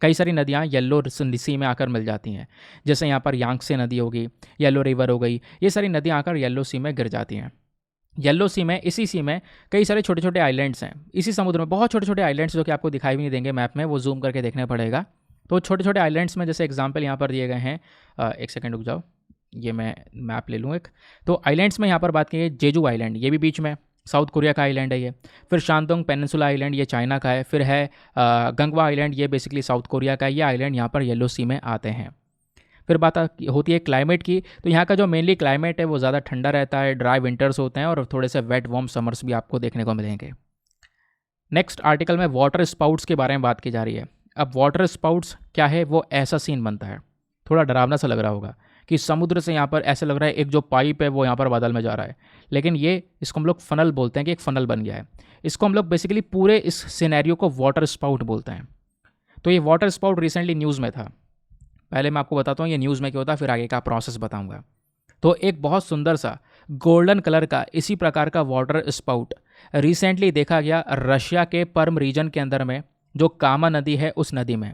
कई सारी नदियाँ येलो सी में आकर मिल जाती हैं, जैसे यहाँ पर यांगसे नदी होगी, येलो रिवर हो गई, ये सारी नदियाँ आकर येलो सी में गिर जाती हैं। येलो सी में, इसी सी में कई सारे छोटे छोटे आइलैंड्स हैं, इसी समुद्र में बहुत छोटे छोटे आइलैंड्स जो कि आपको दिखाई भी नहीं देंगे मैप में, वो जूम करके देखना पड़ेगा। तो छोटे छोटे आइलैंड्स में जैसे एग्जांपल यहाँ पर दिए गए हैं, एक सेकंड रुक जाओ, ये मैं मैप ले लूँ एक। तो आइलैंड्स में यहाँ पर बात की जेजू आइलैंड, ये भी बीच में साउथ कोरिया का आइलैंड है ये। फिर शांतोंग पेनिनसुला आइलैंड, ये चाइना का है। फिर है गंगवा आइलैंड, ये बेसिकली साउथ कोरिया का है। ये आइलैंड यहाँ पर येलो सी में आते हैं। फिर बात होती है क्लाइमेट की, तो यहाँ का जो मेनली क्लाइमेट है वो ज़्यादा ठंडा रहता है, ड्राई विंटर्स होते हैं और थोड़े से वेट वार्म समर्स भी आपको देखने को मिलेंगे। नेक्स्ट आर्टिकल में वाटर स्पाउट्स के बारे में बात की जा रही है। अब वाटर स्पाउट्स क्या है, वो ऐसा सीन बनता है, थोड़ा डरावना सा लग रहा होगा कि समुद्र से यहाँ पर ऐसा लग रहा है एक जो पाइप है वो यहाँ पर बादल में जा रहा है, लेकिन ये इसको हम लोग फनल बोलते हैं कि एक फनल बन गया है। इसको हम लोग बेसिकली पूरे इस सिनेरियो को वाटर स्पाउट बोलते हैं। तो ये वाटर स्पाउट रिसेंटली न्यूज़ में था। पहले मैं आपको बताता हूँ ये न्यूज़ में क्या होता है, फिर आगे का प्रोसेस बताऊँगा। तो एक बहुत सुंदर सा गोल्डन कलर का इसी प्रकार का वाटर स्पाउट रिसेंटली देखा गया रशिया के पर्म रीजन के अंदर में, जो कामा नदी है उस नदी में।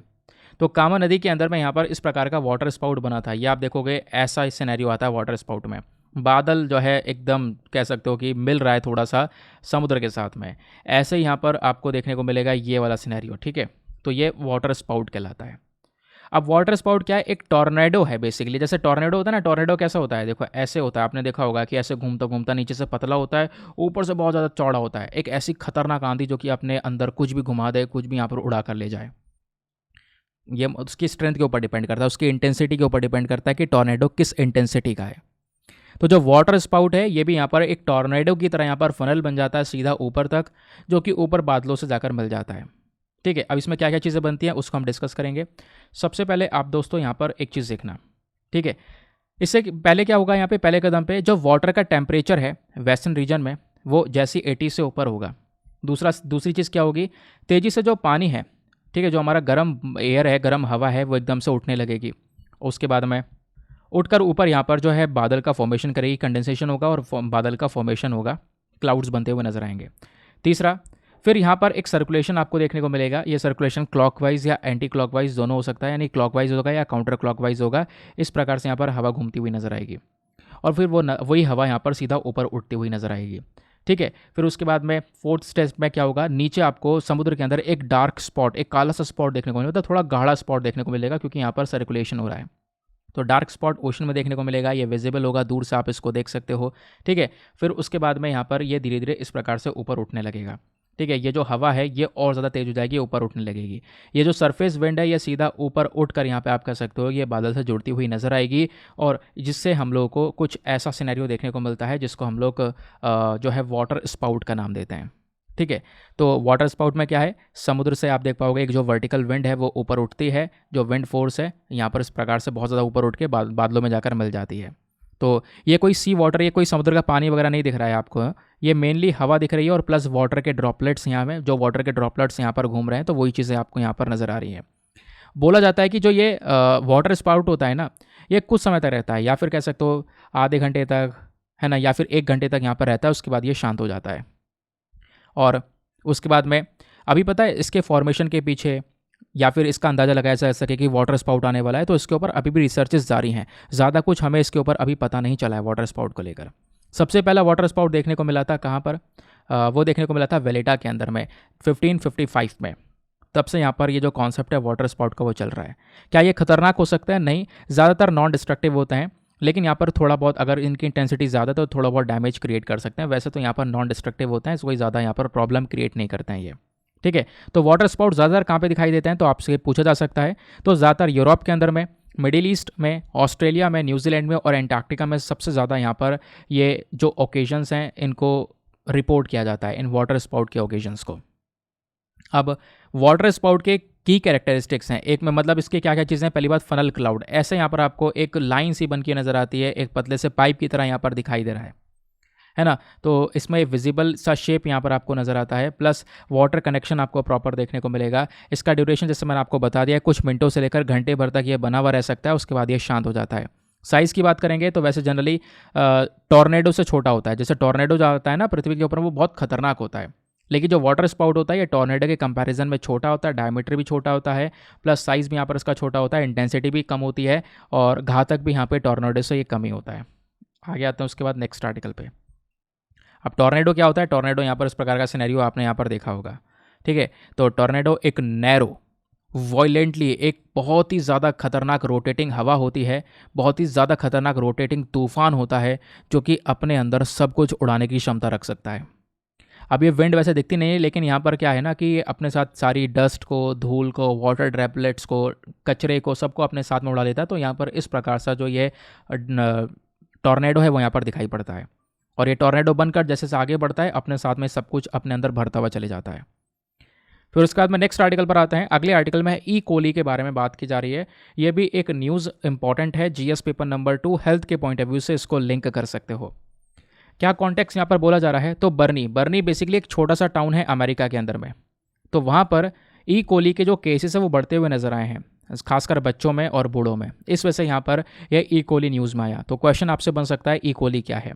तो कामा नदी के अंदर में यहाँ पर इस प्रकार का वाटर स्पाउट बना था। ये आप देखोगे ऐसा सिनेरियो आता है वाटर स्पाउट में, बादल जो है एकदम कह सकते हो कि मिल रहा है थोड़ा सा समुद्र के साथ में, ऐसे यहाँ पर आपको देखने को मिलेगा ये वाला सिनेरियो, ठीक है। तो ये वाटर स्पाउट कहलाता है। अब वाटर स्पाउट क्या है, एक टॉर्नेडो है बेसिकली। जैसे टॉर्नेडो होता है ना, टॉर्नेडो कैसा होता है, देखो ऐसे होता है, आपने देखा होगा कि ऐसे घूमता घूमता नीचे से पतला होता है, ऊपर से बहुत ज़्यादा चौड़ा होता है। एक ऐसी खतरनाक आंधी जो कि अपने अंदर कुछ भी घुमा दे, कुछ भी यहाँ पर उड़ा कर ले जाए। ये उसकी स्ट्रेंथ के ऊपर डिपेंड करता है, उसकी इंटेंसिटी के ऊपर डिपेंड करता है कि टॉर्नेडो किस इंटेंसिटी का है। तो जो वाटर स्पाउट है ये भी यहाँ पर एक टॉर्नेडो की तरह यहाँ पर फनल बन जाता है सीधा ऊपर तक, जो कि ऊपर बादलों से जाकर मिल जाता है, ठीक है। अब इसमें क्या क्या चीज़ें बनती हैं उसको हम डिस्कस करेंगे। सबसे पहले आप दोस्तों यहाँ पर एक चीज़ देखना, ठीक है। इससे पहले क्या होगा, यहाँ पे पहले कदम पे जो वाटर का टेम्परेचर है वेस्टर्न रीजन में वो जैसी 80 से ऊपर होगा। दूसरी चीज़ क्या होगी, तेज़ी से जो पानी है ठीक है, जो हमारा गर्म एयर है, गर्म हवा है, वो एकदम से उठने लगेगी। उसके बाद में उठकर ऊपर यहाँ पर जो है बादल का फॉर्मेशन करेगी, कंडेंसेशन होगा और बादल का फॉर्मेशन होगा, क्लाउड्स बनते हुए नजर आएंगे। तीसरा, फिर यहाँ पर एक सर्कुलेशन आपको देखने को मिलेगा। ये सर्कुलेशन क्लॉकवाइज या एंटी क्लॉकवाइज दोनों हो सकता है, यानी क्लॉकवाइज होगा या काउंटर क्लॉकवाइज होगा। इस प्रकार से यहाँ पर हवा घूमती हुई नजर आएगी और फिर वही हवा यहाँ पर सीधा ऊपर उठती हुई नजर आएगी। ठीक है, फिर उसके बाद में फोर्थ स्टेप में क्या होगा, नीचे आपको समुद्र के अंदर एक डार्क स्पॉट, एक काला सा स्पॉट देखने को मिलेगा, थोड़ा गाढ़ा स्पॉट देखने को मिलेगा, क्योंकि यहाँ पर सर्कुलेशन हो रहा है। तो डार्क स्पॉट ओशन में देखने को मिलेगा, ये विजिबल होगा, दूर से आप इसको देख सकते हो। ठीक है, फिर उसके बाद में यहाँ पर ये धीरे धीरे इस प्रकार से ऊपर उठने लगेगा। ठीक है, ये जो हवा है ये और ज़्यादा तेज हो जाएगी, ऊपर उठने लगेगी। ये जो सरफेस विंड है ये सीधा ऊपर उठकर यहाँ पे आप कह सकते हो ये बादल से जुड़ती हुई नजर आएगी, और जिससे हम लोगों को कुछ ऐसा सिनेरियो देखने को मिलता है जिसको हम लोग जो है वाटर स्पाउट का नाम देते हैं। ठीक है, तो वाटर स्पाउट में क्या है, समुद्र से आप देख पाओगे एक जो वर्टिकल विंड है वो ऊपर उठती है, जो विंड फोर्स है यहाँ पर इस प्रकार से बहुत ज़्यादा ऊपर उठ के बादलों में जाकर मिल जाती है। तो ये कोई सी वाटर, ये कोई समुद्र का पानी वगैरह नहीं दिख रहा है आपको, ये मेनली हवा दिख रही है और प्लस वाटर के ड्रॉपलेट्स यहाँ में, जो वाटर के ड्रॉपलेट्स यहाँ पर घूम रहे हैं, तो वही चीज़ें आपको यहाँ पर नज़र आ रही हैं। बोला जाता है कि जो ये वाटर स्पाउट होता है ना, ये कुछ समय तक रहता है, या फिर कह सकते हो आधे घंटे तक, है ना, या फिर 1 घंटे तक यहाँ पर रहता है, उसके बाद ये शांत हो जाता है। और उसके बाद में अभी पता है इसके फॉर्मेशन के पीछे या फिर इसका अंदाज़ा लगाया जा सके कि वाटर स्पाउट आने वाला है, तो इसके ऊपर अभी भी रिसर्चेस जारी हैं। ज़्यादा कुछ हमें इसके ऊपर अभी पता नहीं चला है वाटर स्पाउट को लेकर। सबसे पहला वाटर स्पाउट देखने को मिला था कहाँ पर, वो देखने को मिला था वेलेटा के अंदर में 1555 में। तब से यहाँ पर ये जो कॉन्सेप्ट है वाटर स्पाउट का वो चल रहा है। क्या ये खतरनाक हो सकता है? नहीं, ज़्यादातर नॉन डिस्ट्रक्टिव होते हैं, लेकिन यहाँ पर थोड़ा बहुत अगर इनकी इंटेंसिटी ज़्यादा तो थोड़ा बहुत डैमेज क्रिएट कर सकते हैं। वैसे तो यहाँ पर नॉन डिस्ट्रक्टिव होते हैं, कोई ज़्यादा यहाँ पर प्रॉब्लम क्रिएट नहीं करते हैं ये। ठीक है, तो वाटर स्पाउट ज़्यादातर कहाँ पे दिखाई देते हैं, तो आपसे पूछा जा सकता है। तो ज़्यादातर यूरोप के अंदर में, मिडिल ईस्ट में, ऑस्ट्रेलिया में, न्यूजीलैंड में और एंटार्क्टिका में सबसे ज़्यादा यहाँ पर ये जो ओकेजन्स हैं इनको रिपोर्ट किया जाता है, इन वाटर स्पाउट के ओकेजन्स को। अब वाटर स्पाउट के की कैरेक्टरिस्टिक्स हैं, एक में मतलब इसके क्या क्या चीज़ें हैं। पहली बात, फनल क्लाउड, ऐसे यहाँ पर आपको एक लाइन सी बन के नज़र आती है, एक पतले से पाइप की तरह यहाँ पर दिखाई दे रहा है ना। तो इसमें विजिबल सा शेप यहाँ पर आपको नज़र आता है, प्लस वाटर कनेक्शन आपको प्रॉपर देखने को मिलेगा। इसका ड्यूरेशन जैसे मैंने आपको बता दिया, कुछ मिनटों से लेकर घंटे भर तक ये बना हुआ रह सकता है, उसके बाद ये शांत हो जाता है। साइज़ की बात करेंगे तो वैसे जनरली टॉर्नेडो से छोटा होता है। जैसे टॉर्नेडो जो आता है ना पृथ्वी के ऊपर, वो बहुत खतरनाक होता है, लेकिन जो वाटर स्पाउट होता है ये टॉर्नेडो के कंपैरिजन में छोटा होता है, डायमीटर भी छोटा होता है, प्लस साइज़ भी यहाँ पर इसका छोटा होता है, इंटेंसिटी भी कम होती है, और घातक भी यहाँ पे टॉर्नेडो से ये कम ही होता है। आगे आते हैं उसके बाद नेक्स्ट आर्टिकल पे। अब टॉर्नेडो क्या होता है, टॉर्नेडो यहाँ पर इस प्रकार का सिनेरियो आपने यहाँ पर देखा होगा। ठीक है, तो टॉर्नेडो एक नैरो वॉयलेंटली, एक बहुत ही ज़्यादा खतरनाक रोटेटिंग हवा होती है, बहुत ही ज़्यादा खतरनाक रोटेटिंग तूफान होता है, जो कि अपने अंदर सब कुछ उड़ाने की क्षमता रख सकता है। अब ये विंड वैसे दिखती नहीं है, लेकिन यहाँ पर क्या है ना कि अपने साथ सारी डस्ट को, धूल को, वाटर ड्रैपलेट्स को, कचरे को, सबको अपने साथ में उड़ा लेता है। तो यहाँ पर इस प्रकार से जो ये टॉर्नेडो है वो यहाँ पर दिखाई पड़ता है, और ये टॉर्नेडो बनकर जैसे से आगे बढ़ता है अपने साथ में सब कुछ अपने अंदर भरता हुआ चले जाता है। फिर उसके बाद में नेक्स्ट आर्टिकल पर आते हैं। अगले आर्टिकल में ई कोली के बारे में बात की जा रही है। ये भी एक न्यूज़ इंपॉर्टेंट है, जीएस पेपर नंबर 2 हेल्थ के पॉइंट ऑफ व्यू से इसको लिंक कर सकते हो। क्या कॉन्टेक्स्ट यहाँ पर बोला जा रहा है, तो बर्नी बेसिकली एक छोटा सा टाउन है अमेरिका के अंदर में। तो वहाँ पर ई कोली के जो केसेस है वो बढ़ते हुए नजर आए हैं, खासकर बच्चों में और बूढ़ों में। इस वजह से यहाँ पर यह ई कोली न्यूज़ में आया। तो क्वेश्चन आपसे बन सकता है ई कोली क्या है।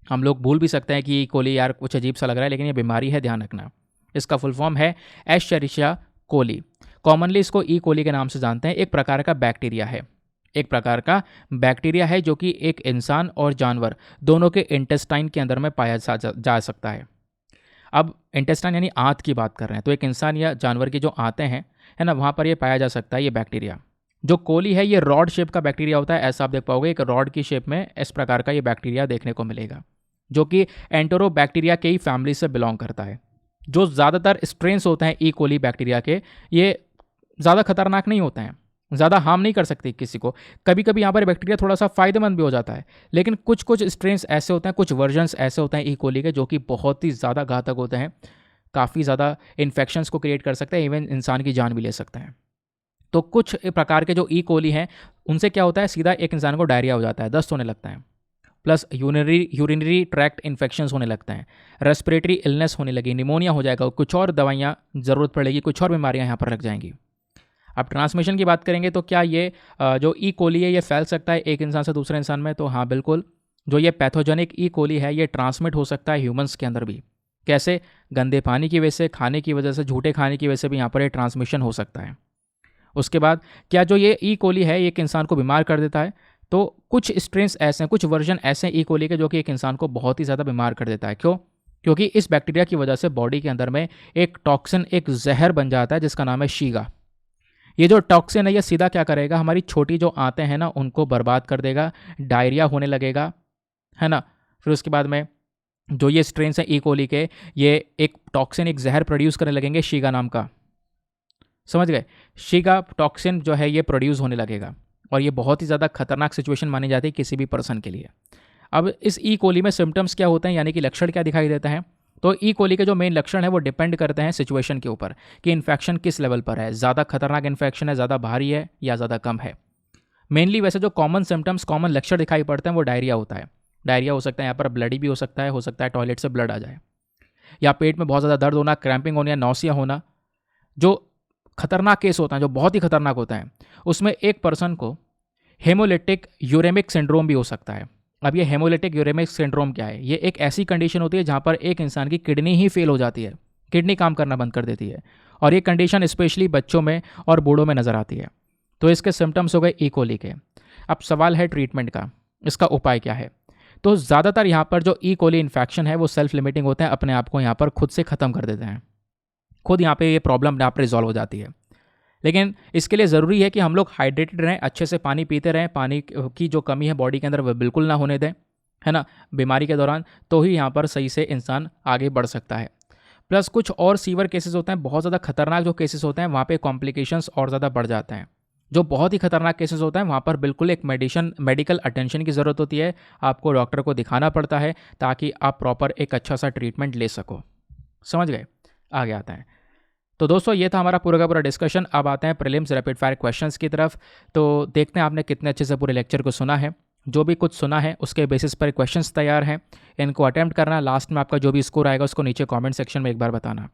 हम लोग भूल भी सकते हैं कि ई कोली यार कुछ अजीब सा लग रहा है, लेकिन ये बीमारी है, ध्यान रखना। इसका फुल फॉर्म है एशेरिशिया कोली। कॉमनली इसको ई कोली के नाम से जानते हैं। एक प्रकार का बैक्टीरिया है, जो कि एक इंसान और जानवर दोनों के इंटेस्टाइन के अंदर में पाया जा सकता है। अब इंटेस्टाइन यानी आंत की बात कर रहे हैं, तो एक इंसान या जानवर की जो आंतें हैं, है ना, वहाँ पर ये पाया जा सकता है ये बैक्टीरिया। जो कोली है ये रॉड शेप का बैक्टीरिया होता है, ऐसा आप देख पाओगे, एक रॉड की शेप में इस प्रकार का ये बैक्टीरिया देखने को मिलेगा, जो कि एंटोरोबैक्टीरिया के ही फैमिली से बिलोंग करता है। जो ज़्यादातर स्ट्रेन्स होते हैं ई कोली बैक्टीरिया के, ये ज़्यादा खतरनाक नहीं होते हैं, ज़्यादा हार्म नहीं कर सकते किसी को। कभी कभी यहाँ पर बैक्टीरिया थोड़ा सा फ़ायदेमंद भी हो जाता है, लेकिन कुछ स्ट्रेन्स ऐसे होते हैं, कुछ वर्जन्स ऐसे होते हैं ई कोली के, जो कि बहुत ही ज़्यादा घातक होते हैं, काफ़ी ज़्यादा इन्फेक्शंस को क्रिएट कर सकते हैं, इवन इंसान की जान भी ले सकते हैं। तो कुछ प्रकार के जो ई कोली हैं उनसे क्या होता है, सीधा एक इंसान को डायरिया हो जाता है, दस्त होने लगता है, प्लस यूरिनरी ट्रैक्ट इन्फेक्शंस होने लगते हैं, रेस्पिरेटरी इलनेस होने लगी, निमोनिया हो जाएगा, कुछ और दवाइयाँ ज़रूरत पड़ेगी, कुछ और बीमारियाँ यहाँ पर लग जाएंगी। अब ट्रांसमिशन की बात करेंगे तो क्या ये जो ई कोली है ये फैल सकता है एक इंसान से दूसरे इंसान में? तो हाँ बिल्कुल, जो ये पैथोजेनिक ई कोली है ये ट्रांसमिट हो सकता है ह्यूमंस के अंदर भी। कैसे? गंदे पानी की वजह से, खाने की वजह से, झूठे खाने की वजह से भी यहाँ पर ये ट्रांसमिशन हो सकता है। उसके बाद क्या जो ये ई कोली है एक इंसान को बीमार कर देता है? तो कुछ स्ट्रेन्स ऐसे हैं, कुछ वर्जन ऐसे हैं ई कोली के जो कि एक इंसान को बहुत ही ज़्यादा बीमार कर देता है। क्यों? क्योंकि इस बैक्टीरिया की वजह से बॉडी के अंदर में एक टॉक्सिन, एक जहर बन जाता है जिसका नाम है शीगा। ये जो टॉक्सिन है ये सीधा क्या करेगा, हमारी छोटी जो आंतें हैं ना उनको बर्बाद कर देगा, डायरिया होने लगेगा, है ना। फिर उसके बाद में जो ये स्ट्रेन्स हैं ई कोली के, ये एक टॉक्सिन, एक जहर प्रोड्यूस करने लगेंगे शीगा नाम का। समझ गए? शीगा टॉक्सिन जो है ये प्रोड्यूस होने लगेगा और ये बहुत ही ज़्यादा खतरनाक सिचुएशन मानी जाती है किसी भी पर्सन के लिए। अब इस ई कोली में सिम्टम्स क्या होते हैं, यानी कि लक्षण क्या दिखाई देता है? तो ई कोली के जो मेन लक्षण है वो डिपेंड करते हैं सिचुएशन के ऊपर कि इन्फेक्शन किस लेवल पर है, ज़्यादा खतरनाक इन्फेक्शन है, ज़्यादा भारी है या ज़्यादा कम है। मेनली वैसे जो कॉमन सिम्टम्स, कॉमन लक्षण दिखाई पड़ते हैं वो डायरिया होता है। डायरिया हो सकता है, यहाँ पर ब्लडी भी हो सकता है टॉयलेट से ब्लड आ जाए, या पेट में बहुत ज़्यादा दर्द होना, क्रैम्पिंग होना या नौसिया होना। जो खतरनाक केस होता है, जो बहुत ही खतरनाक होता है, उसमें एक पर्सन को हेमोलिटिक यूरेमिक सिंड्रोम भी हो सकता है। अब ये हेमोलिटिक यूरेमिक सिंड्रोम क्या है? ये एक ऐसी कंडीशन होती है जहाँ पर एक इंसान की किडनी ही फेल हो जाती है, किडनी काम करना बंद कर देती है, और ये कंडीशन स्पेशली बच्चों में और बूढ़ों में नज़र आती है। तो इसके सिम्टम्स हो गए ई कोली के। अब सवाल है ट्रीटमेंट का, इसका उपाय क्या है? तो ज़्यादातर यहाँ पर जो ई कोली इन्फेक्शन है वो सेल्फ लिमिटिंग होते हैं, अपने आप को यहाँ पर खुद से ख़त्म कर देते हैं, खुद यहाँ पे ये प्रॉब्लम यहाँ पर रिजॉल्व हो जाती है। लेकिन इसके लिए ज़रूरी है कि हम लोग हाइड्रेटेड रहें, अच्छे से पानी पीते रहें, पानी की जो कमी है बॉडी के अंदर वह बिल्कुल ना होने दें, है ना, बीमारी के दौरान, तो ही यहाँ पर सही से इंसान आगे बढ़ सकता है। प्लस कुछ और सीवर केसेस होते हैं, बहुत ज़्यादा खतरनाक जो केसेस होते हैं वहाँ पे कॉम्प्लिकेशंस और ज़्यादा बढ़ जाते हैं। जो बहुत ही खतरनाक केसेस होते हैं वहाँ पर बिल्कुल एक मेडिकल अटेंशन की ज़रूरत होती है, आपको डॉक्टर को दिखाना पड़ता है ताकि आप प्रॉपर एक अच्छा सा ट्रीटमेंट ले सको। समझ गए? आगे आता है। तो दोस्तों ये था हमारा पूरा का पूरा डिस्कशन। अब आते हैं प्रीलिम्स रैपिड फायर क्वेश्चंस की तरफ। तो देखते हैं आपने कितने अच्छे से पूरे लेक्चर को सुना है। जो भी कुछ सुना है उसके बेसिस पर क्वेश्चंस तैयार हैं, इनको अटेम्प्ट करना। लास्ट में आपका जो भी स्कोर आएगा उसको नीचे कमेंट सेक्शन में एक बार बताना।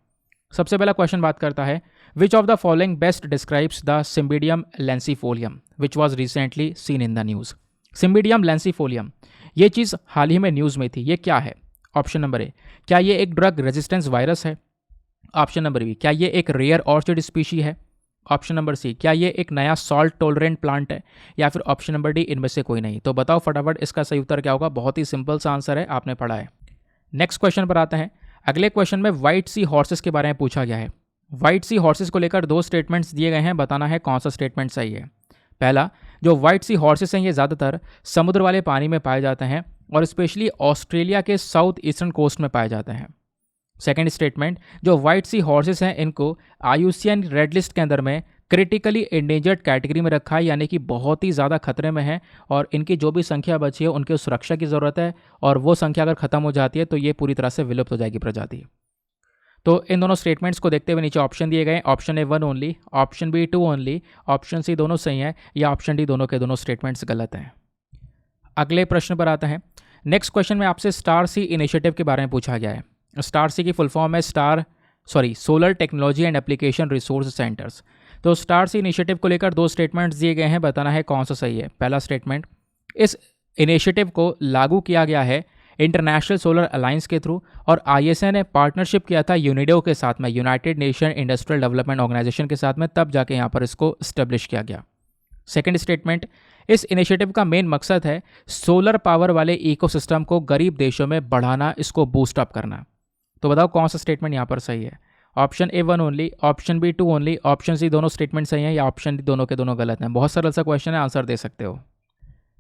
सबसे पहला क्वेश्चन बात करता है, which of the following best describes the cymbidium lancifolium which was recently seen in the news. Cymbidium lancifolium, ये चीज़ हाल ही में न्यूज़ में थी, ये क्या है? ऑप्शन नंबर ए, क्या ये एक ड्रग रेजिस्टेंस वायरस है? ऑप्शन नंबर बी, क्या ये एक रेयर ऑर्चिड स्पीशी है? ऑप्शन नंबर सी, क्या ये एक नया सॉल्ट टॉलरेंट प्लांट है? या फिर ऑप्शन नंबर डी, इनमें से कोई नहीं। तो बताओ फटाफट इसका सही उत्तर क्या होगा। बहुत ही सिंपल सा आंसर है, आपने पढ़ा है। नेक्स्ट क्वेश्चन पर आते हैं। अगले क्वेश्चन में व्हाइट सी हॉर्सेस के बारे में पूछा गया है। व्हाइट सी हॉर्सेस को लेकर दो स्टेटमेंट्स दिए गए हैं, बताना है कौन सा स्टेटमेंट सही है। पहला, जो व्हाइट सी हॉर्सेस हैं ये ज़्यादातर समुद्र वाले पानी में पाए जाते हैं और स्पेशली ऑस्ट्रेलिया के साउथ ईस्टर्न कोस्ट में पाए जाते हैं। सेकेंड स्टेटमेंट, जो व्हाइट सी हॉर्सेस हैं इनको IUCN रेड लिस्ट के अंदर में क्रिटिकली एंडेंजर्ड कैटेगरी में रखा है, यानी कि बहुत ही ज़्यादा खतरे में है और इनकी जो भी संख्या बची है उनकी सुरक्षा की ज़रूरत है, और वो संख्या अगर ख़त्म हो जाती है तो ये पूरी तरह से विलुप्त हो जाएगी प्रजाति। तो इन दोनों स्टेटमेंट्स को देखते हुए नीचे ऑप्शन दिए गए, option A 1 only, option B 2 only, option C दोनों सही हैं, या ऑप्शन डी दोनों के दोनों स्टेटमेंट्स गलत हैं। अगले प्रश्न पर आता है। नेक्स्ट क्वेश्चन में आपसे स्टार सी इनिशिएटिव के बारे में पूछा गया है। स्टार सी की फुल फॉर्म है solar technology and application resource centres. तो स्टार सी इनिशिएटिव को लेकर दो स्टेटमेंट्स दिए गए हैं, बताना है कौन सा सही है। पहला स्टेटमेंट, इस इनिशिएटिव को लागू किया गया है इंटरनेशनल सोलर अलायंस के थ्रू, और ISA ने पार्टनरशिप किया था यूनिडो के साथ में, United Nation Industrial Development Organisation के साथ में, तब जाके यहाँ पर इसको इस्टेब्लिश किया गया। सेकेंड स्टेटमेंट, इस इनिशिएटिव का मेन मकसद है सोलर पावर वाले इकोसिस्टम को गरीब देशों में बढ़ाना, इसको बूस्ट अप करना। तो बताओ कौन सा स्टेटमेंट यहाँ पर सही है। Option A 1 only, option B 2 only, option C दोनों स्टेटमेंट सही हैं, या ऑप्शन डी दोनों के दोनों गलत हैं। बहुत सरल सा क्वेश्चन है, आंसर दे सकते हो।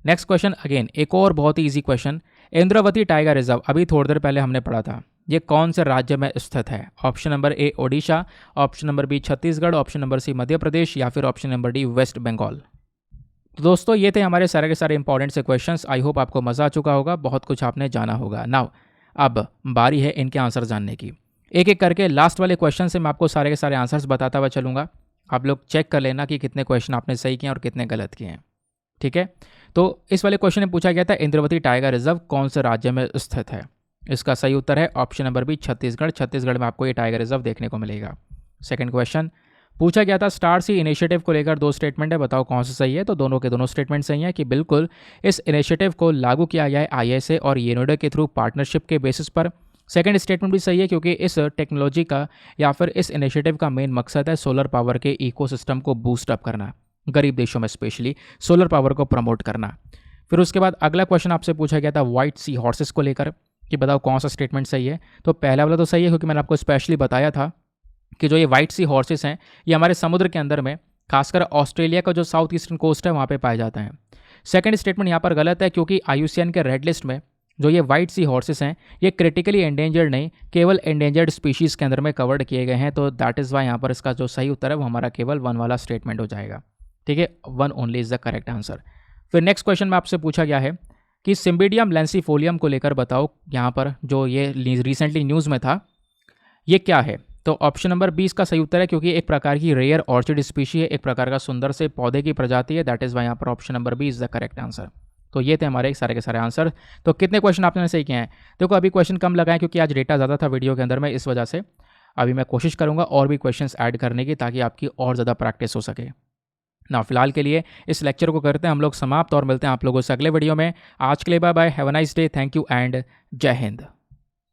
नेक्स्ट क्वेश्चन, अगेन एक और बहुत ही easy question. Indravati tiger reserve अभी थोड़ी देर पहले हमने पढ़ा था, ये कौन से राज्य में स्थित है। Option number A Odisha, option number B Chhattisgarh, option number C Madhya Pradesh, या फिर option number D West Bengal. तो दोस्तों ये थे हमारे सारे के सारे इंपॉर्टेंट से क्वेश्चंस। आई होप आपको मज़ा आ चुका होगा, बहुत कुछ आपने जाना होगा। नाउ अब बारी है इनके आंसर जानने की। एक एक करके लास्ट वाले क्वेश्चन से मैं आपको सारे के सारे आंसर्स बताता हुआ चलूँगा। आप लोग चेक कर लेना कि कितने क्वेश्चन आपने सही किए और कितने गलत किए हैं, ठीक है। तो इस वाले क्वेश्चन में पूछा गया था इंद्रवती टाइगर रिजर्व कौन से राज्य में स्थित है। इसका सही उत्तर है option number B Chhattisgarh. Chhattisgarh में आपको ये टाइगर रिजर्व देखने को मिलेगा। सेकंड क्वेश्चन पूछा गया था स्टार सी इनिशिएटिव को लेकर दो स्टेटमेंट है, बताओ कौन सा सही है। तो दोनों के दोनों स्टेटमेंट सही है कि बिल्कुल इस इनिशिएटिव को लागू किया गया है आईएसए और येनोडा के थ्रू पार्टनरशिप के बेसिस पर। सेकंड स्टेटमेंट भी सही है क्योंकि इस टेक्नोलॉजी का या फिर इस इनिशिएटिव का मेन मकसद है सोलर पावर के इकोसिस्टम को बूस्ट अप करना, गरीब देशों में स्पेशली सोलर पावर को प्रमोट करना। फिर उसके बाद अगला क्वेश्चन आपसे पूछा गया था व्हाइट सी हॉर्सेस को लेकर कि बताओ कौन सा स्टेटमेंट सही है। तो पहला वाला तो सही है क्योंकि मैंने आपको स्पेशली बताया था कि जो ये व्हाइट सी हॉर्सेस हैं ये हमारे समुद्र के अंदर में खासकर ऑस्ट्रेलिया का जो साउथ ईस्टर्न कोस्ट है वहाँ पे पाए जाते हैं। सेकंड स्टेटमेंट यहाँ पर गलत है क्योंकि IUCN के रेड लिस्ट में जो ये व्हाइट सी हॉर्सेस हैं ये क्रिटिकली एंडेंजर्ड नहीं, केवल एंडेंजर्ड स्पीशीज़ के अंदर में कवर्ड किए गए हैं। तो दैट इज़ वाई यहाँ पर इसका जो सही उत्तर है वो हमारा केवल 1 वाला स्टेटमेंट हो जाएगा। ठीक है, 1 only is the correct answer. फिर नेक्स्ट क्वेश्चन में आपसे पूछा गया है कि सिम्बिडियम लैंसीफोलियम को लेकर बताओ यहाँ पर जो ये रिसेंटली न्यूज़ में था ये क्या है। तो ऑप्शन नंबर 20 का सही उत्तर है क्योंकि एक प्रकार की रेयर ऑर्चिड स्पीशी है, एक प्रकार का सुंदर से पौधे की प्रजाति है। दैट इज़ वाई यहाँ पर option number 20 is the correct answer. तो ये थे हमारे सारे के सारे आंसर। तो कितने क्वेश्चन आपने सही किए हैं? देखो अभी क्वेश्चन कम लगाएं क्योंकि आज डेटा ज़्यादा था वीडियो के अंदर में, इस वजह से अभी मैं कोशिश करूँगा और भी क्वेश्चंस ऐड करने की ताकि आपकी और ज़्यादा प्रैक्टिस हो सके ना। फिलहाल के लिए इस लेक्चर को करते हैं हम लोग समाप्त और मिलते हैं आप लोगों से अगले वीडियो में। आज के लिए bye bye, have a nice day, thank you and जय हिंद।